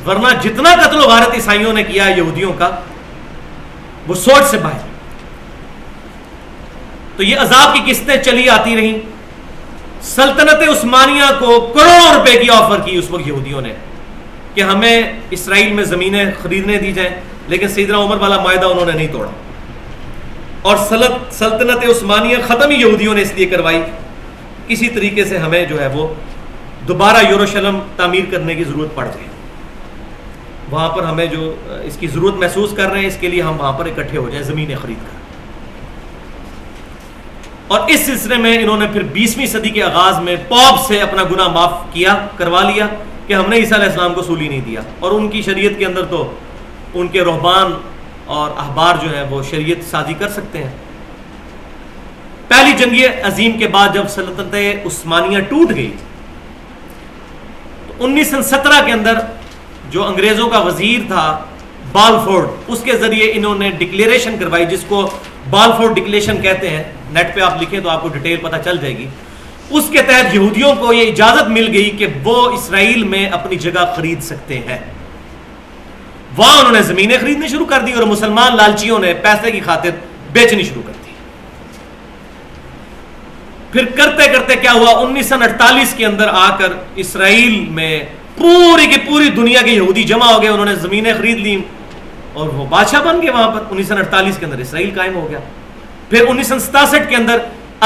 ورنہ جتنا قتل و غارت عیسائیوں نے کیا ہے یہودیوں کا، وہ سوچ سے باہر. تو یہ عذاب کی قسطیں چلی آتی رہیں. سلطنت عثمانیہ کو کروڑوں روپے کی آفر کی اس وقت یہودیوں نے کہ ہمیں اسرائیل میں زمینیں خریدنے دی جائیں، لیکن سیدنا عمر والا معاہدہ انہوں نے نہیں توڑا، اور سلطنت عثمانیہ ختم ہی یہودیوں نے اس لیے کروائی کسی طریقے سے ہمیں جو ہے وہ دوبارہ یروشلم تعمیر کرنے کی ضرورت پڑ جائے. وہاں پر ہمیں جو اس کی ضرورت محسوس کر رہے ہیں، اس کے لیے ہم وہاں پر اکٹھے ہو جائیں زمینیں خرید کر. اور اس سلسلے میں انہوں نے پھر 20ویں صدی کے آغاز میں پوپ سے اپنا گناہ معاف کروا لیا کہ ہم نے عیسیٰ علیہ السلام کو سولی نہیں دیا، اور ان کی شریعت کے اندر تو ان کے رہبان اور احبار جو ہیں وہ شریعت سازی کر سکتے ہیں۔ پہلی جنگ عظیم کے بعد جب سلطنت عثمانیہ ٹوٹ گئی تو 1917 کے اندر جو انگریزوں کا وزیر تھا بالفورڈ، اس کے ذریعے انہوں نے ڈکلیریشن کروائی جس کو بالفورڈ ڈکلیریشن کہتے ہیں، نیٹ پہ آپ لکھیں تو آپ کو ڈیٹیل پتہ چل جائے گی۔ اس کے تحت یہودیوں کو یہ اجازت مل گئی کہ وہ اسرائیل میں اپنی جگہ خرید سکتے ہیں۔ وہاں انہوں نے زمینیں خریدنی شروع کر دی اور مسلمان لالچیوں نے پیسے کی خاطر بیچنی شروع کر دی۔ پھر کرتے کرتے کیا ہوا، 1948 کے اندر آ کر اسرائیل میں پوری کی پوری دنیا کے یہودی جمع ہو گئے، انہوں نے زمینیں خرید لی اور وہ بادشاہ بن گئے وہاں پر۔ 1948 کے اندر اسرائیل قائم ہو گیا۔ پھر 1967 کے اندر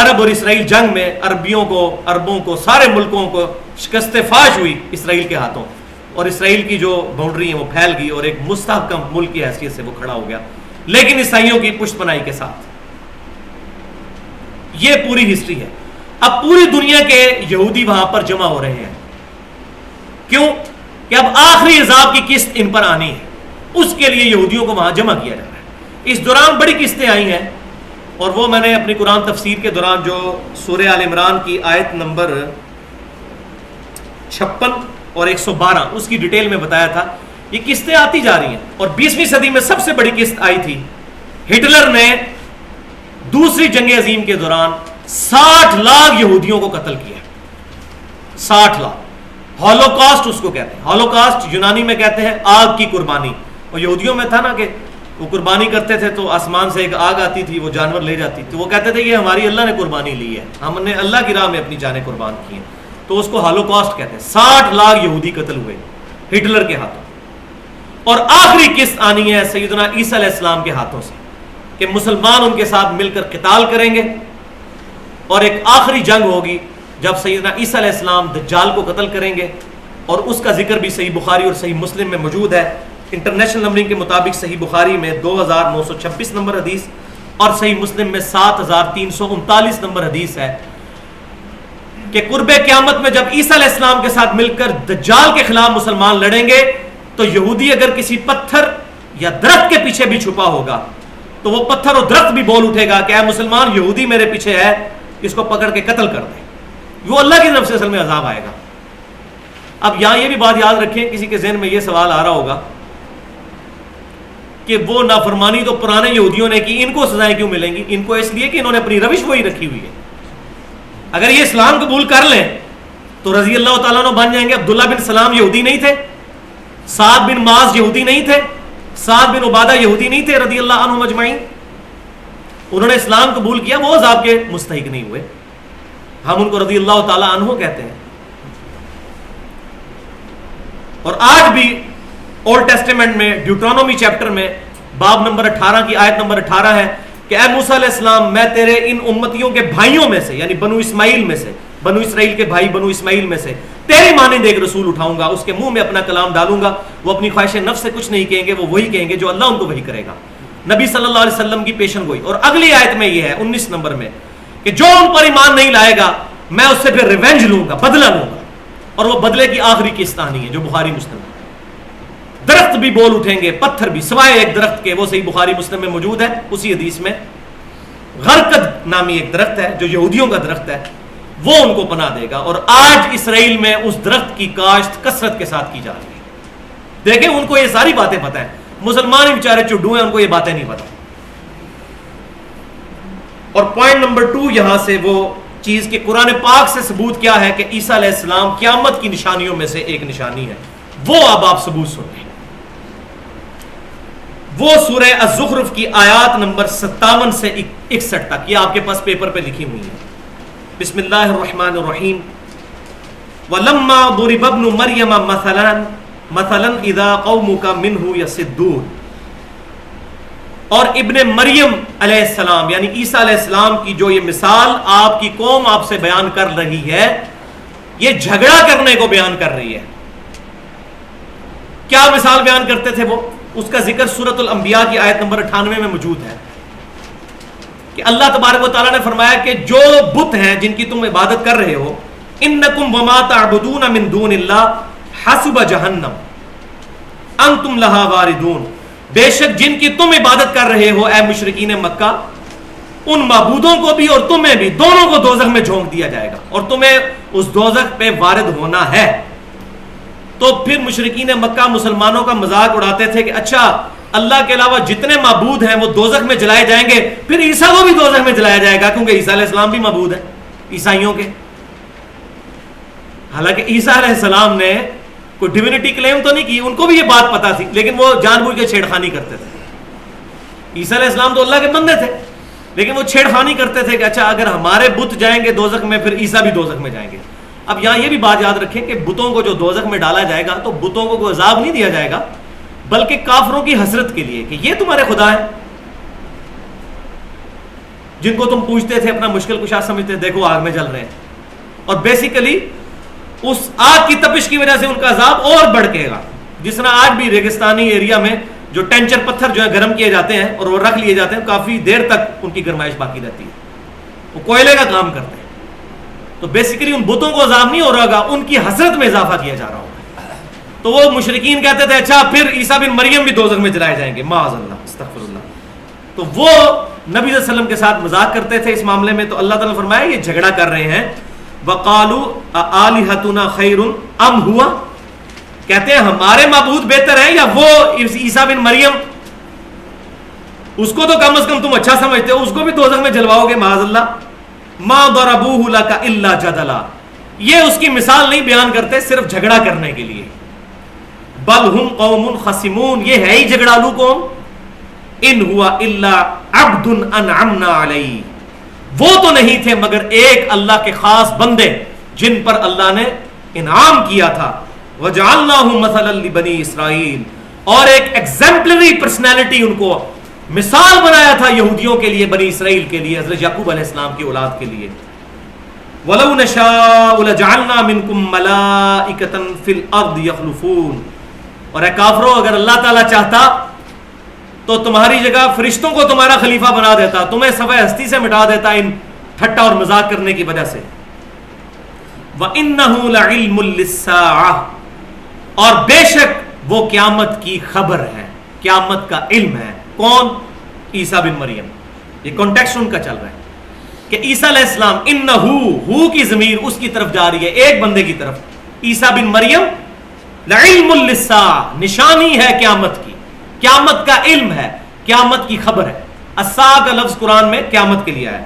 عرب اور اسرائیل جنگ میں عربوں کو سارے ملکوں کو شکست فاش ہوئی اسرائیل کے ہاتھوں، اور اسرائیل کی جو باؤنڈری ہے وہ پھیل گئی اور ایک مستحکم ملک کی حیثیت سے وہ کھڑا ہو گیا، لیکن عیسائیوں کی پشت پناہی کے ساتھ۔ یہ پوری ہسٹری ہے۔ اب پوری دنیا کے یہودی وہاں پر جمع ہو رہے ہیں، کیوں کہ اب آخری عذاب کی قسط ان پر آنی ہے، اس کے لیے یہودیوں کو وہاں جمع کیا جا رہا ہے۔ اس دوران بڑی قسطیں آئی ہیں، اور وہ میں نے اپنی قرآن تفسیر کے دوران جو سورہ آل عمران کی آیت نمبر 56 اور 112 اس کی ڈیٹیل میں بتایا تھا۔ یہ قسطیں آتی جا رہی ہیں، اور 20ویں صدی میں سب سے بڑی قسط آئی تھی۔ ہٹلر نے دوسری جنگ عظیم کے دوران 60 لاکھ یہودیوں کو قتل کیا، 60 لاکھ۔ ہولوکاسٹ اس کو کہتے ہیں، ہولوکاسٹ یونانی میں کہتے ہیں آگ کی قربانی، اور یہودیوں میں تھا نا کہ وہ قربانی کرتے تھے تو آسمان سے ایک آگ آتی تھی، وہ جانور لے جاتی تھی، وہ کہتے تھے یہ ہماری اللہ نے قربانی لی ہے، ہم نے اللہ کی راہ میں اپنی جانیں قربان کی ہیں، تو اس کو ہولوکاسٹ کہتے ہیں۔ 60 لاکھ یہودی قتل ہوئے ہٹلر کے ہاتھوں، اور آخری قسط آنی ہے سیدنا عیسیٰ علیہ السلام کے ہاتھوں سے کہ مسلمان ان کے ساتھ مل کر قتال کریں گے، اور ایک آخری جنگ ہوگی جب سیدنا عیسیٰ علیہ السلام دجال کو قتل کریں گے، اور اس کا ذکر بھی صحیح بخاری اور صحیح مسلم میں موجود ہے۔ انٹرنیشنل نمبرنگ کے مطابق صحیح بخاری میں 2926 نمبر حدیث اور صحیح مسلم میں 7339 نمبر حدیث ہے کہ قرب قیامت میں جب عیسیٰ علیہ السلام کے ساتھ مل کر دجال کے خلاف مسلمان لڑیں گے تو یہودی اگر کسی پتھر یا درخت کے پیچھے بھی چھپا ہوگا تو وہ پتھر اور درخت بھی بول اٹھے گا کہ اے مسلمان، یہودی میرے پیچھے ہے، اس کو پکڑ کے قتل کر دیں۔ وہ اللہ کی طرف سے اصل میں عذاب آئے گا۔ اب یہاں یہ بھی بات یاد رکھیں، کسی کے ذہن میں یہ سوال آ رہا ہوگا کہ وہ نافرمانی تو پرانے یہودیوں نے کی، ان کو سزائیں کیوں ملیں گی؟ ان کو اس لیے کہ انہوں نے اپنی روش وہی رکھی ہوئی ہے۔ اگر یہ اسلام قبول کر لیں تو رضی اللہ تعالیٰ عنہ بن جائیں گے۔ عبداللہ بن سلام یہودی نہیں تھے، سعد بن معاذ یہودی نہیں تھے، سعد بن عبادہ یہودی نہیں تھے رضی اللہ عنہم اجمعین، انہوں نے اسلام قبول کیا، وہ عذاب کے مستحق نہیں ہوئے، ہم ان کو رضی اللہ تعالیٰ عنہ کہتے ہیں۔ اور آج بھی اولڈ ٹیسٹیمنٹ میں ڈیوٹرانومی چیپٹر میں باب نمبر 18 کی آیت نمبر 18 ہے کہ اے موسیٰ علیہ السلام، میں تیرے ان امتیوں کے بھائیوں میں سے، یعنی بنو اسماعیل میں سے، بنو اسرائیل کے بھائی بنو اسماعیل میں سے تیری مانند ایک رسول اٹھاؤں گا، اس کے منہ میں اپنا کلام ڈالوں گا، وہ اپنی خواہش نفس سے کچھ نہیں کہیں گے، وہ وہی کہیں گے جو اللہ ان کو وہی کرے گا۔ نبی صلی اللہ علیہ وسلم کی پیشن گوئی۔ اور اگلی آیت میں یہ ہے 19 نمبر میں کہ جو ان پر ایمان نہیں لائے گا میں اس سے پھر ریونج لوں گا، بدلہ لوں گا، اور وہ بدلے کی آخری قسط آنی ہے جو بخاری مسلم ہے۔ درخت بھی بول اٹھیں گے، پتھر بھی، سوائے ایک درخت کے، وہ صحیح بخاری مسلم میں موجود ہے۔ اسی حدیث میں غرقد نامی ایک درخت ہے جو یہودیوں کا درخت ہے، وہ ان کو پناہ دے گا۔ اور آج اسرائیل میں اس درخت کی کاشت کثرت کے ساتھ کی جا رہی ہے۔ دیکھیں ان کو یہ ساری باتیں پتہ ہیں، مسلمان ہی بیچارے چڈو ہیں، ان کو یہ باتیں نہیں پتہ۔ اور پوائنٹ نمبر 2 یہاں سے وہ چیز کہ قرآن پاک سے ثبوت کیا ہے کہ عیسیٰ علیہ السلام قیامت کی نشانیوں میں سے ایک نشانی ہے، وہ اب آپ ثبوت سن لیں۔ وہ سورہ الزخرف کی آیات نمبر 57 سے 61 تک، یہ آپ کے پاس پیپر پہ لکھی ہوئی ہیں۔ بسم اللہ الرحمن الرحیم۔ وَلَمَّا ضُرِبَ ابْنُ مَرْيَمَ مَثَلًا إِذَا قَوْمُكَ مِنْهُ يَصِدُّونَ۔ اور ابن مریم علیہ السلام یعنی عیسیٰ علیہ السلام کی جو یہ مثال آپ کی قوم آپ سے بیان کر رہی ہے، یہ جھگڑا کرنے کو بیان کر رہی ہے۔ کیا مثال بیان کرتے تھے وہ؟ اس کا ذکر سورۃ الانبیاء کی آیت نمبر 98 میں موجود ہے۔ کہ اللہ تبارک و تعالیٰ نے فرمایا کہ جو بت ہیں جن کی تم عبادت کر رہے ہو، انکم وما تعبدون من دون اللہ حسب جہنم انتم لہا واردون، بے شک جن کی تم عبادت کر رہے ہو اے مشرکین مکہ، ان معبودوں کو بھی اور تمہیں بھی، دونوں کو دوزخ میں جھونک دیا جائے گا اور تمہیں اس دوزخ پہ وارد ہونا ہے۔ تو پھر مشرکین مکہ مسلمانوں کا مذاق اڑاتے تھے کہ اچھا اللہ کے علاوہ جتنے معبود ہیں وہ دوزخ میں جلائے جائیں گے، پھر عیسیٰ کو بھی دوزخ میں جلایا جائے گا، کیونکہ عیسیٰ علیہ السلام بھی معبود ہیں عیسائیوں کے۔ حالانکہ عیسیٰ علیہ السلام نے کوئی ڈیوینٹی کلیم تو نہیں کی، ان کو بھی یہ بات پتا تھی، لیکن وہ جان بوجھ کے چھیڑخانی کرتے تھے۔ عیسیٰ علیہ السلام تو اللہ کے بندے تھے، لیکن وہ چھیڑخانی کرتے تھے کہ اچھا اگر ہمارے بت جائیں گے دوزخ میں، پھر عیسیٰ بھی دوزخ میں جائیں گے۔ اب یہاں یہ بھی بات یاد رکھیں کہ بتوں کو جو دوزخ میں ڈالا جائے گا تو بتوں کو کوئی عذاب نہیں دیا جائے گا، بلکہ کافروں کی حسرت کے لیے کہ یہ تمہارے خدا ہیں جن کو تم پوچھتے تھے، اپنا مشکل کشا سمجھتے تھے، دیکھو آگ میں جل رہے ہیں۔ اور بیسیکلی اس آگ کی تپش کی وجہ سے ان کا عذاب اور بڑھ کے گا، جس طرح آج بھی ریگستانی ایریا میں جو ٹینچر پتھر جو ہے گرم کیے جاتے ہیں اور وہ رکھ لیے جاتے ہیں، کافی دیر تک ان کی گرمائش باقی رہتی ہے، وہ کوئلے کا کام کرتے ہیں۔ تو بیسیکلی ان بتوں کو عذاب نہیں ہو رہا گا، ان کی حسرت میں اضافہ کیا جا رہا ہوگا۔ تو وہ مشرکین کہتے تھے اچھا پھر عیسیٰ بن مریم بھی دوزخ میں جلائے جائیں گے، معاذ اللہ، استغفر اللہ۔ تو وہ نبی صلی اللہ علیہ وسلم کے ساتھ مذاق کرتے تھے اس معاملے میں، تو اللہ تعالیٰ نے فرمایا یہ جھگڑا کر رہے ہیں۔ وَقَالُوا أَآلِهَتُنَا خَيْرٌ أَمْ هُوَ، کہتے ہیں ہمارے معبود بہتر ہیں یا وہ عیسیٰ بن مریم؟ اس کو تو کم از کم تم اچھا سمجھتے ہو، اس کو بھی دوزخ میں جلواؤ گے، معاذ اللہ۔ مَا ضَرَبُوهُ لَكَ إِلَّا جَدَلًا، یہ اس کی مثال نہیں بیان کرتے صرف جھگڑا کرنے کے لیے۔ بل ہم قوم خصمون، یہ ہے ہی جھگڑالو قوم۔ ان ہوا الا عبد انعمنا علیہ، وہ تو نہیں تھے مگر ایک اللہ کے خاص بندے جن پر اللہ نے انعام کیا تھا۔ وجعلناہ مثلا لبنی اسرائیل، اور ایک ایگزمپلری پرسنالٹی ان کو مثال بنایا تھا یہودیوں کے لیے، بنی اسرائیل کے لیے، حضرت یعقوب علیہ السلام کی اولاد کے لیے۔ وَلَوْ نَشَاءُ لَجَعَلْنَا مِنْكُمْ مَلَائِكَةً فِي الْأَرْضِ يَخْلُفُونَ، اور اے کافرو اگر اللہ تعالیٰ چاہتا تو تمہاری جگہ فرشتوں کو تمہارا خلیفہ بنا دیتا، تمہیں صفحہ ہستی سے مٹا دیتا ان ٹھٹا اور مذاق کرنے کی وجہ سے۔ وَإِنَّهُ لَعِلْمٌ لِلسَّاعَةِ، اور بے شک وہ قیامت کی خبر ہے، قیامت کا علم ہے۔ کون؟ عیسیٰ بن مریم۔ یہ کانٹیکسٹ ان کا چل رہا ہے کہ عیسیٰ علیہ السلام، انہو کی ضمیر اس کی طرف جا رہی ہے، ایک بندے کی طرف، عیسیٰ بن مریم لعلم للساعہ، نشانی ہے قیامت کی، قیامت کا علم ہے، قیامت کی خبر ہے۔ الساعہ کا لفظ قرآن میں قیامت کے لیے ہے۔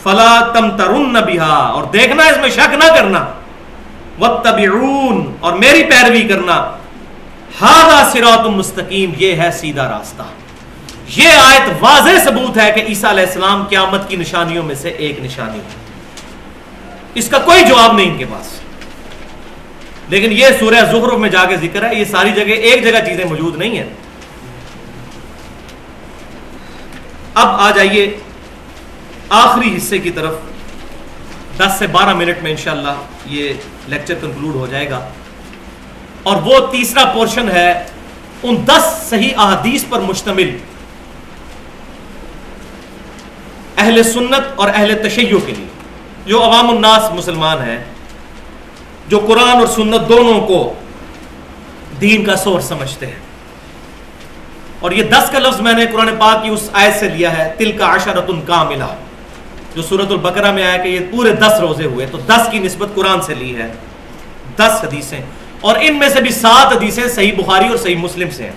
فلا تمترن بہا، اور دیکھنا اس میں شک نہ کرنا، واتبعون، اور میری پیروی کرنا، ھذا صراط مستقیم، یہ ہے سیدھا راستہ۔ یہ آیت واضح ثبوت ہے کہ عیسیٰ علیہ السلام قیامت کی نشانیوں میں سے ایک نشانی ہے، اس کا کوئی جواب نہیں ان کے پاس۔ لیکن یہ سورہ زخرف میں جا کے ذکر ہے، یہ ساری جگہ ایک جگہ چیزیں موجود نہیں ہیں۔ اب آ جائیے آخری حصے کی طرف، 10 سے 12 منٹ میں انشاءاللہ یہ لیکچر کنکلوڈ ہو جائے گا، اور وہ تیسرا پورشن ہے ان 10 صحیح احادیث پر مشتمل اہل سنت اور اہل تشیع کے لیے، جو عوام الناس مسلمان ہیں، جو قرآن اور سنت دونوں کو دین کا سورس سمجھتے ہیں۔ اور یہ 10 کا لفظ میں نے قرآن پاک کی اس آیت سے لیا ہے، تلک عشرۃ کاملہ، جو سورۃ البقرہ میں آیا کہ یہ پورے 10 روزے ہوئے، تو 10 کی نسبت قرآن سے لی ہے، 10 حدیثیں، اور ان میں سے بھی 7 حدیثیں صحیح بخاری اور صحیح مسلم سے ہیں۔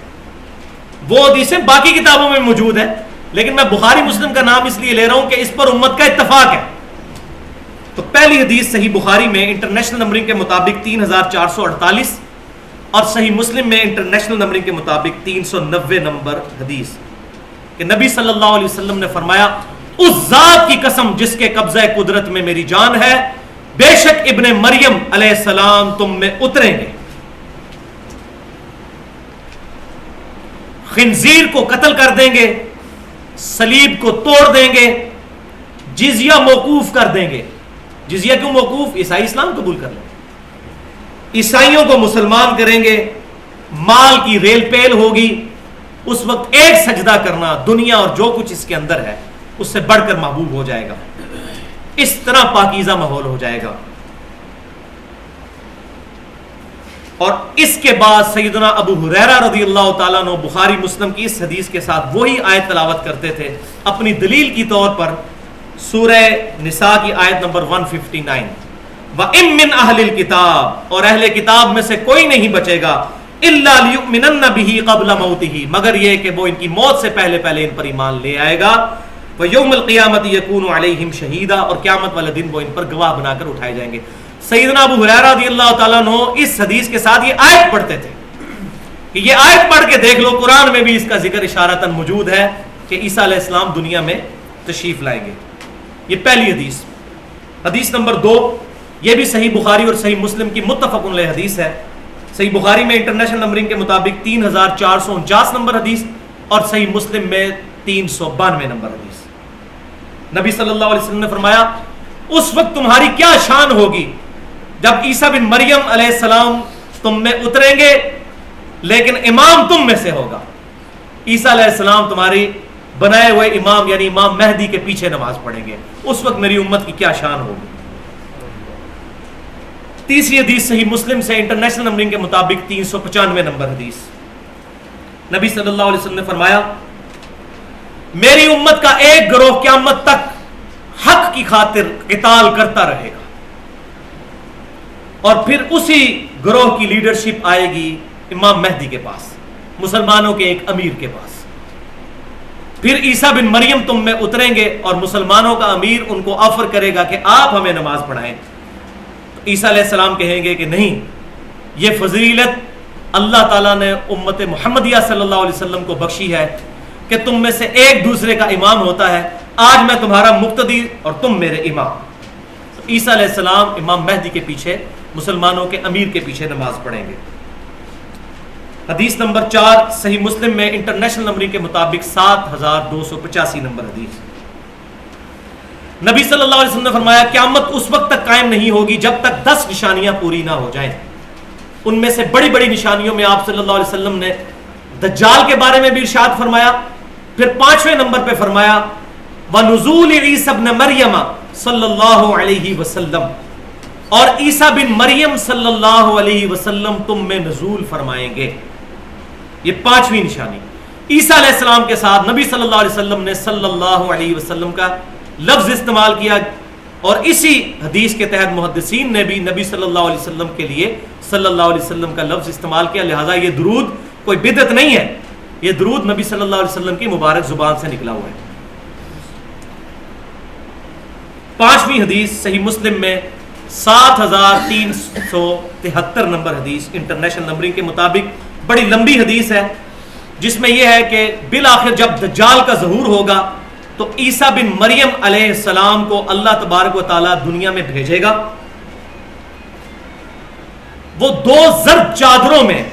وہ حدیثیں باقی کتابوں میں موجود ہیں، لیکن میں بخاری مسلم کا نام اس لیے لے رہا ہوں کہ اس پر امت کا اتفاق ہے۔ تو پہلی حدیث صحیح بخاری میں انٹرنیشنل نمبرنگ کے مطابق 3448، اور صحیح مسلم میں انٹرنیشنل نمبرنگ کے مطابق 390 نمبر حدیث، کہ نبی صلی اللہ علیہ وسلم نے فرمایا، اس ذات کی قسم جس کے قبضہ قدرت میں میری جان ہے، بے شک ابن مریم علیہ السلام تم میں اتریں گے، خنزیر کو قتل کر دیں گے، صلیب کو توڑ دیں گے، جزیہ موقوف کر دیں گے۔ جزیہ کیوں موقوف؟ عیسائی اسلام قبول کر لیں، عیسائیوں کو مسلمان کریں گے، مال کی ریل پیل ہوگی، اس وقت ایک سجدہ کرنا، دنیا اور جو کچھ اس کے اندر ہے اس سے بڑھ کر محبوب ہو جائے گا، اس طرح پاکیزہ ماحول ہو جائے گا۔ اور اس کے بعد سیدنا ابو ہریرہ رضی اللہ تعالیٰ عنہ بخاری مسلم کی اس حدیث کے ساتھ وہی آیت تلاوت کرتے تھے اپنی دلیل کی طور پر، سورہ نساء کی آیت نمبر 159، وَإِن مِّنْ أَهْلِ الْكِتَابِ، اور اہل کتاب میں سے کوئی نہیں بچے گا، إِلَّا لِيُؤْمِنَنَّ بِهِ قَبْلَ مَوْتِهِ، مگر یہ کہ وہ ان کی موت سے پہلے پہلے ان پر ایمان لے آئے گا، وَيَوْمَ الْقِيَامَةِ يَكُونُ عَلَيْهِمْ شَهِيدًا، اور قیامت والے دن وہ ان پر گواہ بنا کر اٹھائے جائیں گے۔ سیدنا ابو ہریرہ رضی اللہ تعالیٰ عنہ اس حدیث کے ساتھ یہ آیت پڑھتے تھے کہ یہ آیت پڑھ کے دیکھ لو، قرآن میں بھی اس کا ذکر اشارتاً موجود ہے کہ عیسیٰ علیہ السلام دنیا میں تشریف لائیں گے۔ یہ پہلی حدیث۔ حدیث نمبر 2، یہ بھی صحیح بخاری اور صحیح مسلم کی متفق علیہ حدیث ہے۔ صحیح بخاری میں انٹرنیشنل نمبرنگ کے مطابق 3449 نمبر حدیث، اور صحیح مسلم میں 392 نمبر حدیث۔ نبی صلی اللہ علیہ وسلم نے فرمایا، اس وقت تمہاری کیا شان ہوگی جب عیسیٰ بن مریم علیہ السلام تم میں اتریں گے لیکن امام تم میں سے ہوگا۔ عیسیٰ علیہ السلام تمہاری بنائے ہوئے امام یعنی امام مہدی کے پیچھے نماز پڑھیں گے، اس وقت میری امت کی کیا شان ہوگی۔ تیسری حدیث صحیح مسلم سے انٹرنیشنل نمبرنگ کے مطابق 395 نمبر حدیث، نبی صلی اللہ علیہ وسلم نے فرمایا، میری امت کا ایک گروہ قیامت تک حق کی خاطر قتال کرتا رہے گا، اور پھر اسی گروہ کی لیڈرشپ آئے گی امام مہدی کے پاس، مسلمانوں کے ایک امیر کے پاس۔ پھر عیسیٰ بن مریم تم میں اتریں گے اور مسلمانوں کا امیر ان کو آفر کرے گا کہ آپ ہمیں نماز پڑھائیں۔ تو عیسیٰ علیہ السلام کہیں گے کہ نہیں، یہ فضیلت اللہ تعالیٰ نے امت محمدیہ صلی اللہ علیہ وسلم کو بخشی ہے کہ تم میں سے ایک دوسرے کا امام ہوتا ہے، آج میں تمہارا مقتدی اور تم میرے امام۔ تو عیسیٰ علیہ السلام امام مہدی کے پیچھے، مسلمانوں کے امیر کے پیچھے نماز پڑھیں گے۔ حدیث نمبر 4 صحیح مسلم میں انٹرنیشنل نمبرنگ کے مطابق 7285 نمبر حدیث، نبی صلی اللہ علیہ وسلم نے فرمایا، قیامت اس وقت تک قائم نہیں ہوگی جب تک 10 نشانیاں پوری نہ ہو جائیں۔ ان میں سے بڑی بڑی نشانیوں میں آپ صلی اللہ علیہ وسلم نے دجال کے بارے میں بھی ارشاد فرمایا، پھر 5ویں نمبر پہ فرمایا وَنُزُولِ عِیسیٰ ابْنَ مَرْیَمَ صلی اللہ علیہ وسلم، اور عیسیٰ بن مریم صلی اللہ علیہ وسلم تم میں نزول فرمائیں گے۔ یہ 5ویں نشانی۔ عیسیٰ علیہ السلام کے ساتھ نبی صلی اللہ علیہ وسلم نے صلی اللہ علیہ وسلم کا لفظ استعمال کیا، اور اسی حدیث کے تحت محدثین نے بھی نبی صلی اللہ علیہ وسلم کے لیے صلی اللہ علیہ وسلم کا لفظ استعمال کیا، لہٰذا یہ درود کوئی بدعت نہیں ہے، یہ درود نبی صلی اللہ علیہ وسلم کی مبارک زبان سے نکلا ہوا ہے۔ 5ویں حدیث صحیح مسلم میں 7373 نمبر حدیث انٹرنیشنل نمبرنگ کے مطابق، بڑی لمبی حدیث ہے، جس میں یہ ہے کہ بالآخر جب دجال کا ظہور ہوگا تو عیسیٰ بن مریم علیہ السلام کو اللہ تبارک و تعالیٰ دنیا میں بھیجے گا۔ وہ 2 زرد چادروں میں،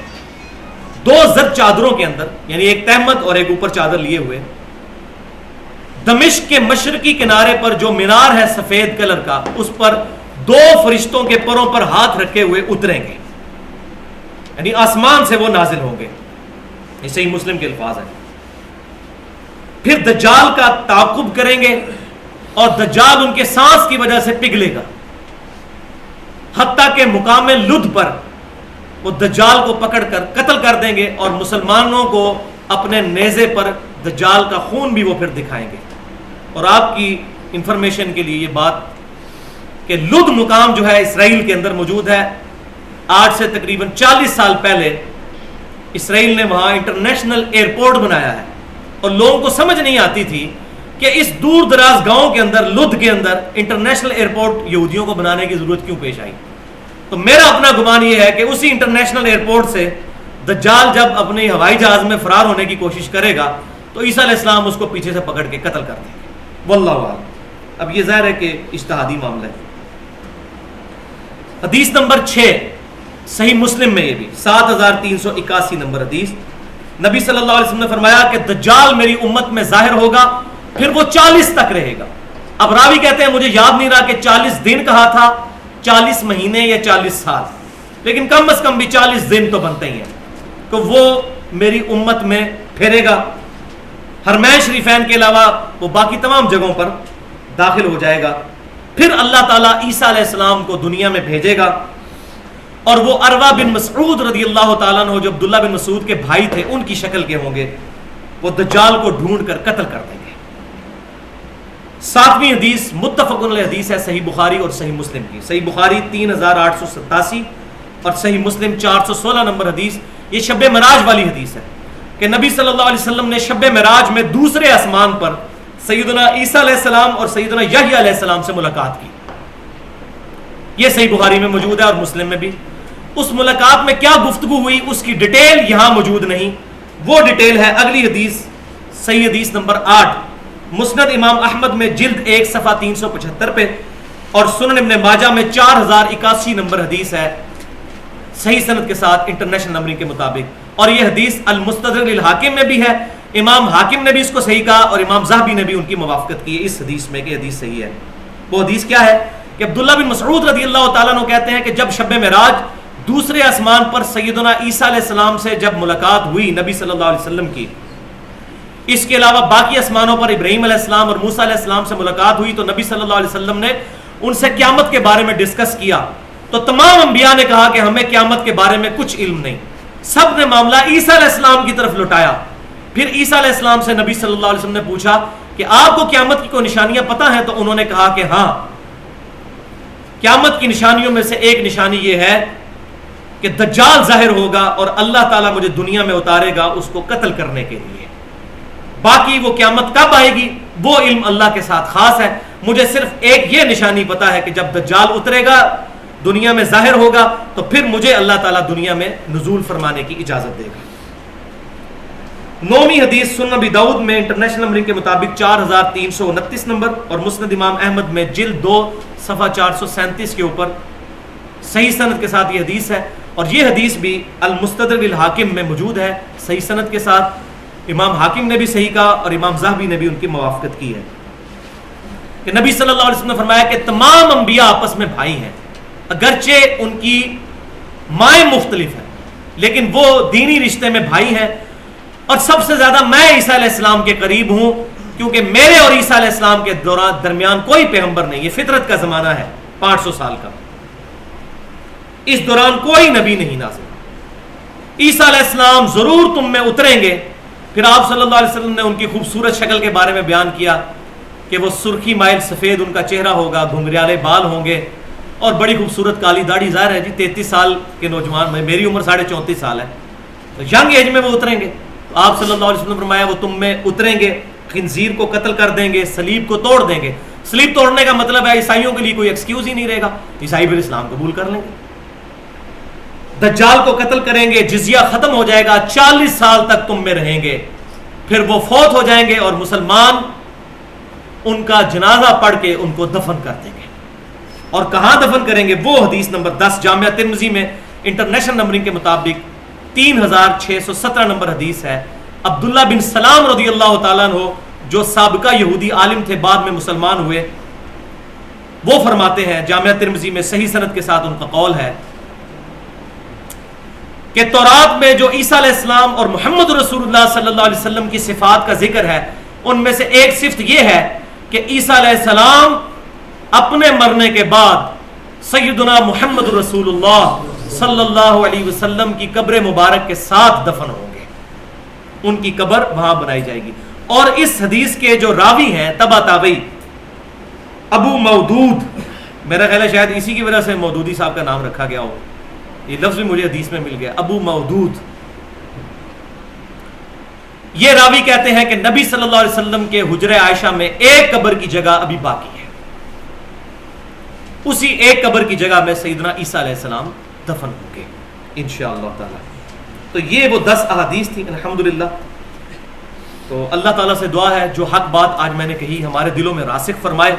2 زرد چادروں کے اندر، یعنی ایک تہمت اور ایک اوپر چادر لیے ہوئے، دمشق کے مشرقی کنارے پر جو مینار ہے سفید کلر کا، اس پر 2 فرشتوں کے پروں پر ہاتھ رکھے ہوئے اتریں گے، یعنی آسمان سے وہ نازل ہوں گے۔ یہ صحیح مسلم کے الفاظ ہیں۔ پھر دجال کا تعاقب کریں گے اور دجال ان کے سانس کی وجہ سے پگھلے گا، حتیٰ کہ مقام لد پر وہ دجال کو پکڑ کر قتل کر دیں گے، اور مسلمانوں کو اپنے نیزے پر دجال کا خون بھی وہ پھر دکھائیں گے۔ اور آپ کی انفارمیشن کے لیے یہ بات کہ لد مقام جو ہے اسرائیل کے اندر موجود ہے، آج سے تقریباً 40 سال پہلے اسرائیل نے وہاں انٹرنیشنل ایئرپورٹ بنایا ہے، اور لوگوں کو سمجھ نہیں آتی تھی کہ اس دور دراز گاؤں کے اندر، لد کے اندر انٹرنیشنل ایئرپورٹ یہودیوں کو بنانے کی ضرورت کیوں پیش آئی۔ تو میرا اپنا گمان یہ ہے کہ اسی انٹرنیشنل ایئرپورٹ سے دجال جب اپنے ہوائی جہاز میں فرار ہونے کی کوشش کرے گا تو عیسیٰ علیہ السلام اس کو پیچھے سے پکڑ کے قتل کر دیں گے، واللہ اعلم۔ اب یہ ظاہر ہے کہ اجتہادی معاملہ ہے۔ حدیث نمبر 6 صحیح مسلم میں، یہ بھی 7381 نمبر حدیث، نبی صلی اللہ علیہ وسلم نے فرمایا کہ دجال میری امت میں ظاہر ہوگا، پھر وہ 40 تک رہے گا۔ اب راوی کہتے ہیں مجھے یاد نہیں رہا کہ 40 دن کہا تھا، 40 مہینے یا 40 سال، لیکن کم از کم بھی 40 دن تو بنتے ہی ہیں، تو وہ میری امت میں پھیرے گا حرمین شریفین کے علاوہ وہ باقی تمام جگہوں پر داخل ہو جائے گا. پھر اللہ تعالیٰ عیسیٰ علیہ السلام کو دنیا میں بھیجے گا اور وہ عروہ بن مسعود رضی اللہ تعالیٰ عنہ جو عبداللہ بن مسعود کے بھائی تھے ان کی شکل کے ہوں گے. وہ دجال کو ڈھونڈ کر قتل کر دیں گے. 7ویں حدیث متفق علیہ حدیث ہے صحیح بخاری اور صحیح مسلم کی. صحیح بخاری 3887 اور صحیح مسلم 416 نمبر حدیث. یہ شب معراج والی حدیث ہے کہ نبی صلی اللہ علیہ وسلم نے شب معراج میں دوسرے آسمان پر سیدنا عیسیٰ علیہ السلام اور سیدنا یحییٰ علیہ السلام سے ملاقات کی. یہ صحیح بخاری میں موجود ہے اور مسلم میں بھی. اس ملاقات میں کیا گفتگو ہوئی اس کی ڈیٹیل یہاں موجود نہیں. وہ ڈیٹیل ہے اگلی حدیث صحیح حدیث نمبر 8 مسند امام احمد میں جلد 1 صفحہ 375 پہ اور سنن ابن ماجہ میں 4081 نمبر حدیث ہے صحیح سند کے ساتھ انٹرنیشنل نمبرنگ کے مطابق. اور یہ حدیث المستدرک للحاکم میں بھی ہے. امام حاکم نے بھی اس کو صحیح کہا اور امام ذہبی نے بھی ان کی موافقت کی ہے اس حدیث میں کہ حدیث صحیح ہے. وہ حدیث کیا ہے کہ عبداللہ بن مسعود رضی اللہ تعالیٰ عنہ کہتے ہیں کہ جب شب معراج دوسرے آسمان پر سیدنا عیسیٰ علیہ السلام سے جب ملاقات ہوئی نبی صلی اللہ علیہ وسلم کی، اس کے علاوہ باقی آسمانوں پر ابراہیم علیہ السلام اور موسیٰ علیہ السلام سے ملاقات ہوئی تو نبی صلی اللہ علیہ وسلم نے ان سے قیامت کے بارے میں ڈسکس کیا. تو تمام انبیاء نے کہا کہ ہمیں قیامت کے بارے میں کچھ علم نہیں. سب نے معاملہ عیسیٰ علیہ السلام کی طرف لوٹایا. پھر عیسیٰ علیہ السلام سے نبی صلی اللہ علیہ وسلم نے پوچھا کہ آپ کو قیامت کی کوئی نشانیاں پتہ ہیں؟ تو انہوں نے کہا کہ ہاں، قیامت کی نشانیوں میں سے ایک نشانی یہ ہے کہ دجال ظاہر ہوگا اور اللہ تعالیٰ مجھے دنیا میں اتارے گا اس کو قتل کرنے کے لیے. باقی وہ قیامت کب آئے گی وہ علم اللہ کے ساتھ خاص ہے. مجھے صرف ایک یہ نشانی پتا ہے کہ جب دجال اترے گا دنیا میں ظاہر ہوگا تو پھر مجھے اللہ تعالیٰ دنیا میں نزول فرمانے کی اجازت دے گا. 9ویں حدیث سنن ابی داؤد میں انٹرنیشنل نمبرنگ کے مطابق 4329 نمبر اور مسند امام احمد میں جلد 2 صفحہ 437 کے اوپر صحیح سند کے ساتھ یہ حدیث ہے. اور یہ حدیث بھی المستدرک للحاکم میں موجود ہے صحیح سند کے ساتھ. امام حاکم نے بھی صحیح کہا اور امام ذہبی نے بھی ان کی موافقت کی ہے کہ نبی صلی اللہ علیہ وسلم نے فرمایا کہ تمام انبیاء آپس میں بھائی ہیں، اگرچہ ان کی مائیں مختلف ہیں لیکن وہ دینی رشتے میں بھائی ہیں. اور سب سے زیادہ میں عیسیٰ علیہ السلام کے قریب ہوں کیونکہ میرے اور عیسیٰ علیہ السلام کے درمیان کوئی پیغمبر نہیں. یہ فطرت کا زمانہ ہے 500 سال کا. اس دوران کوئی نبی نہیں نازل. عیسیٰ علیہ السلام ضرور تم میں اتریں گے. پھر آپ صلی اللہ علیہ وسلم نے ان کی خوبصورت شکل کے بارے میں بیان کیا کہ وہ سرخی مائل سفید ان کا چہرہ ہوگا، گھنگریالے بال ہوں گے اور بڑی خوبصورت کالی داڑھی. ظاہر ہے جی 33 سال کے نوجوان، میری عمر 34.5 سال ہے، تو ینگ ایج میں وہ اتریں گے. تو آپ صلی اللہ علیہ وسلم نے فرمایا وہ تم میں اتریں گے، خنزیر کو قتل کر دیں گے، صلیب کو توڑ دیں گے. صلیب توڑنے کا مطلب ہے عیسائیوں کے لیے کوئی ایکسکیوز ہی نہیں رہے گا، عیسائی پھر اسلام قبول کر لیں گے. دجال کو قتل کریں گے، جزیہ ختم ہو جائے گا، 40 سال تک تم میں رہیں گے. پھر وہ فوت ہو جائیں گے اور مسلمان ان کا جنازہ پڑھ کے ان کو دفن کر دیں گے. اور کہاں دفن کریں گے وہ حدیث نمبر 10 جامعہ ترمذی میں انٹرنیشنل نمبرنگ کے مطابق 3617 نمبر حدیث ہے. عبداللہ بن سلام رضی اللہ تعالیٰ عنہ جو سابقہ یہودی عالم تھے بعد میں مسلمان ہوئے، وہ فرماتے ہیں جامعہ ترمذی میں صحیح سند کے ساتھ ان کا قول ہے کہ تورات میں جو عیسیٰ علیہ السلام اور محمد رسول اللہ صلی اللہ علیہ وسلم کی صفات کا ذکر ہے ان میں سے ایک صفت یہ ہے کہ عیسیٰ علیہ السلام اپنے مرنے کے بعد سیدنا محمد رسول اللہ صلی اللہ علیہ وسلم کی قبر مبارک کے ساتھ دفن ہوں گے. ان کی قبر وہاں بنائی جائے گی. اور اس حدیث کے جو راوی ہیں تبع تابعی ابو مودود، میرا خیال ہے شاید اسی کی وجہ سے مودودی صاحب کا نام رکھا گیا ہو، یہ لفظ بھی مجھے حدیث میں مل گیا، ابو مودود. یہ راوی کہتے ہیں کہ نبی صلی اللہ علیہ وسلم کے حجرہ عائشہ میں ایک قبر کی جگہ ابھی باقی ہے، اسی ایک قبر کی جگہ میں سیدنا عیسیٰ علیہ السلام دفن ہوں گے انشاءاللہ تعالی. تو یہ وہ 10 احادیث تھیں الحمدللہ. تو اللہ تعالیٰ سے دعا ہے جو حق بات آج میں نے کہی ہمارے دلوں میں راسخ فرمائے.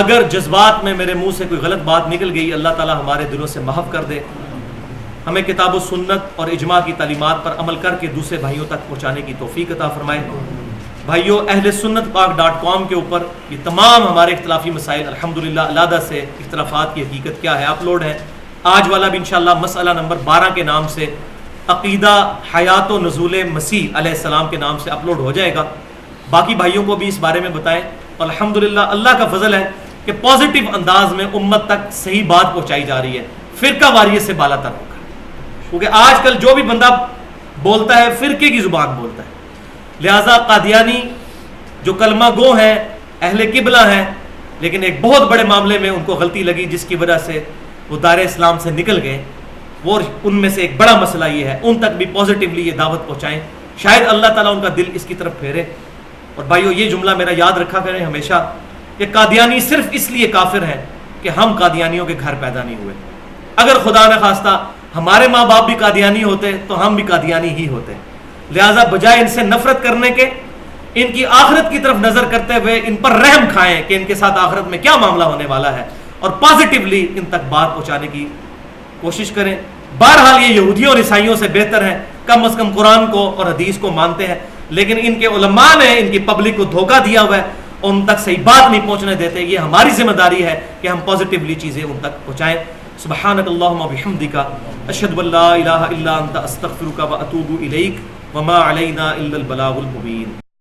اگر جذبات میں میرے منہ سے کوئی غلط بات نکل گئی اللہ تعالیٰ ہمارے دلوں سے محو کر دے. ہمیں کتاب و سنت اور اجماع کی تعلیمات پر عمل کر کے دوسرے بھائیوں تک پہنچانے کی توفیق عطا فرمائے. بھائیوں اہل سنت پاک .com کے اوپر یہ تمام ہمارے اختلافی مسائل الحمدللہ علیحدہ سے اختلافات کی حقیقت کیا ہے اپلوڈ ہے. آج والا بھی انشاءاللہ مسئلہ نمبر 12 کے نام سے عقیدہ حیات و نزول مسیح علیہ السلام کے نام سے اپلوڈ ہو جائے گا. باقی بھائیوں کو بھی اس بارے میں بتائیں. الحمدللہ اللہ کا فضل ہے کہ پازیٹیو انداز میں امت تک صحیح بات پہنچائی جا رہی ہے. فرقہ واریت سے بالا تر ہوگا، کیونکہ آج کل جو بھی بندہ بولتا ہے فرقے کی زبان بولتا ہے. لہٰذا قادیانی جو کلمہ گو ہیں، اہل قبلہ ہیں، لیکن ایک بہت بڑے معاملے میں ان کو غلطی لگی جس کی وجہ سے وہ دار اسلام سے نکل گئے. وہ ان میں سے ایک بڑا مسئلہ یہ ہے، ان تک بھی پازیٹیولی یہ دعوت پہنچائیں، شاید اللہ تعالیٰ ان کا دل اس کی طرف پھیرے. اور بھائیو یہ جملہ میرا یاد رکھا کریں ہمیشہ کہ قادیانی صرف اس لیے کافر ہیں کہ ہم قادیانیوں کے گھر پیدا نہیں ہوئے. اگر خدا نہ خواستہ ہمارے ماں باپ بھی قادیانی ہوتے تو ہم بھی قادیانی ہی ہوتے. لہٰذا بجائے ان سے نفرت کرنے کے، ان کی آخرت کی طرف نظر کرتے ہوئے ان پر رحم کھائیں کہ ان کے ساتھ آخرت میں کیا معاملہ ہونے والا ہے، اور پازیٹیولی ان تک بات پہنچانے کی کوشش کریں. بہرحال یہ یہودیوں اور عیسائیوں سے بہتر ہیں، کم از کم قرآن کو اور حدیث کو مانتے ہیں. لیکن ان کے علماء نے ان کی پبلک کو دھوکہ دیا ہوا ہے، ان تک صحیح بات نہیں پہنچنے دیتے. یہ ہماری ذمہ داری ہے کہ ہم پازیٹیولی چیزیں ان تک پہنچائیں. سبحانک اللہم و بحمدک، اشہد ان لا الہ الا انت، استغفرک و اتوب الیک، وما علینا الا البلاغ المبین.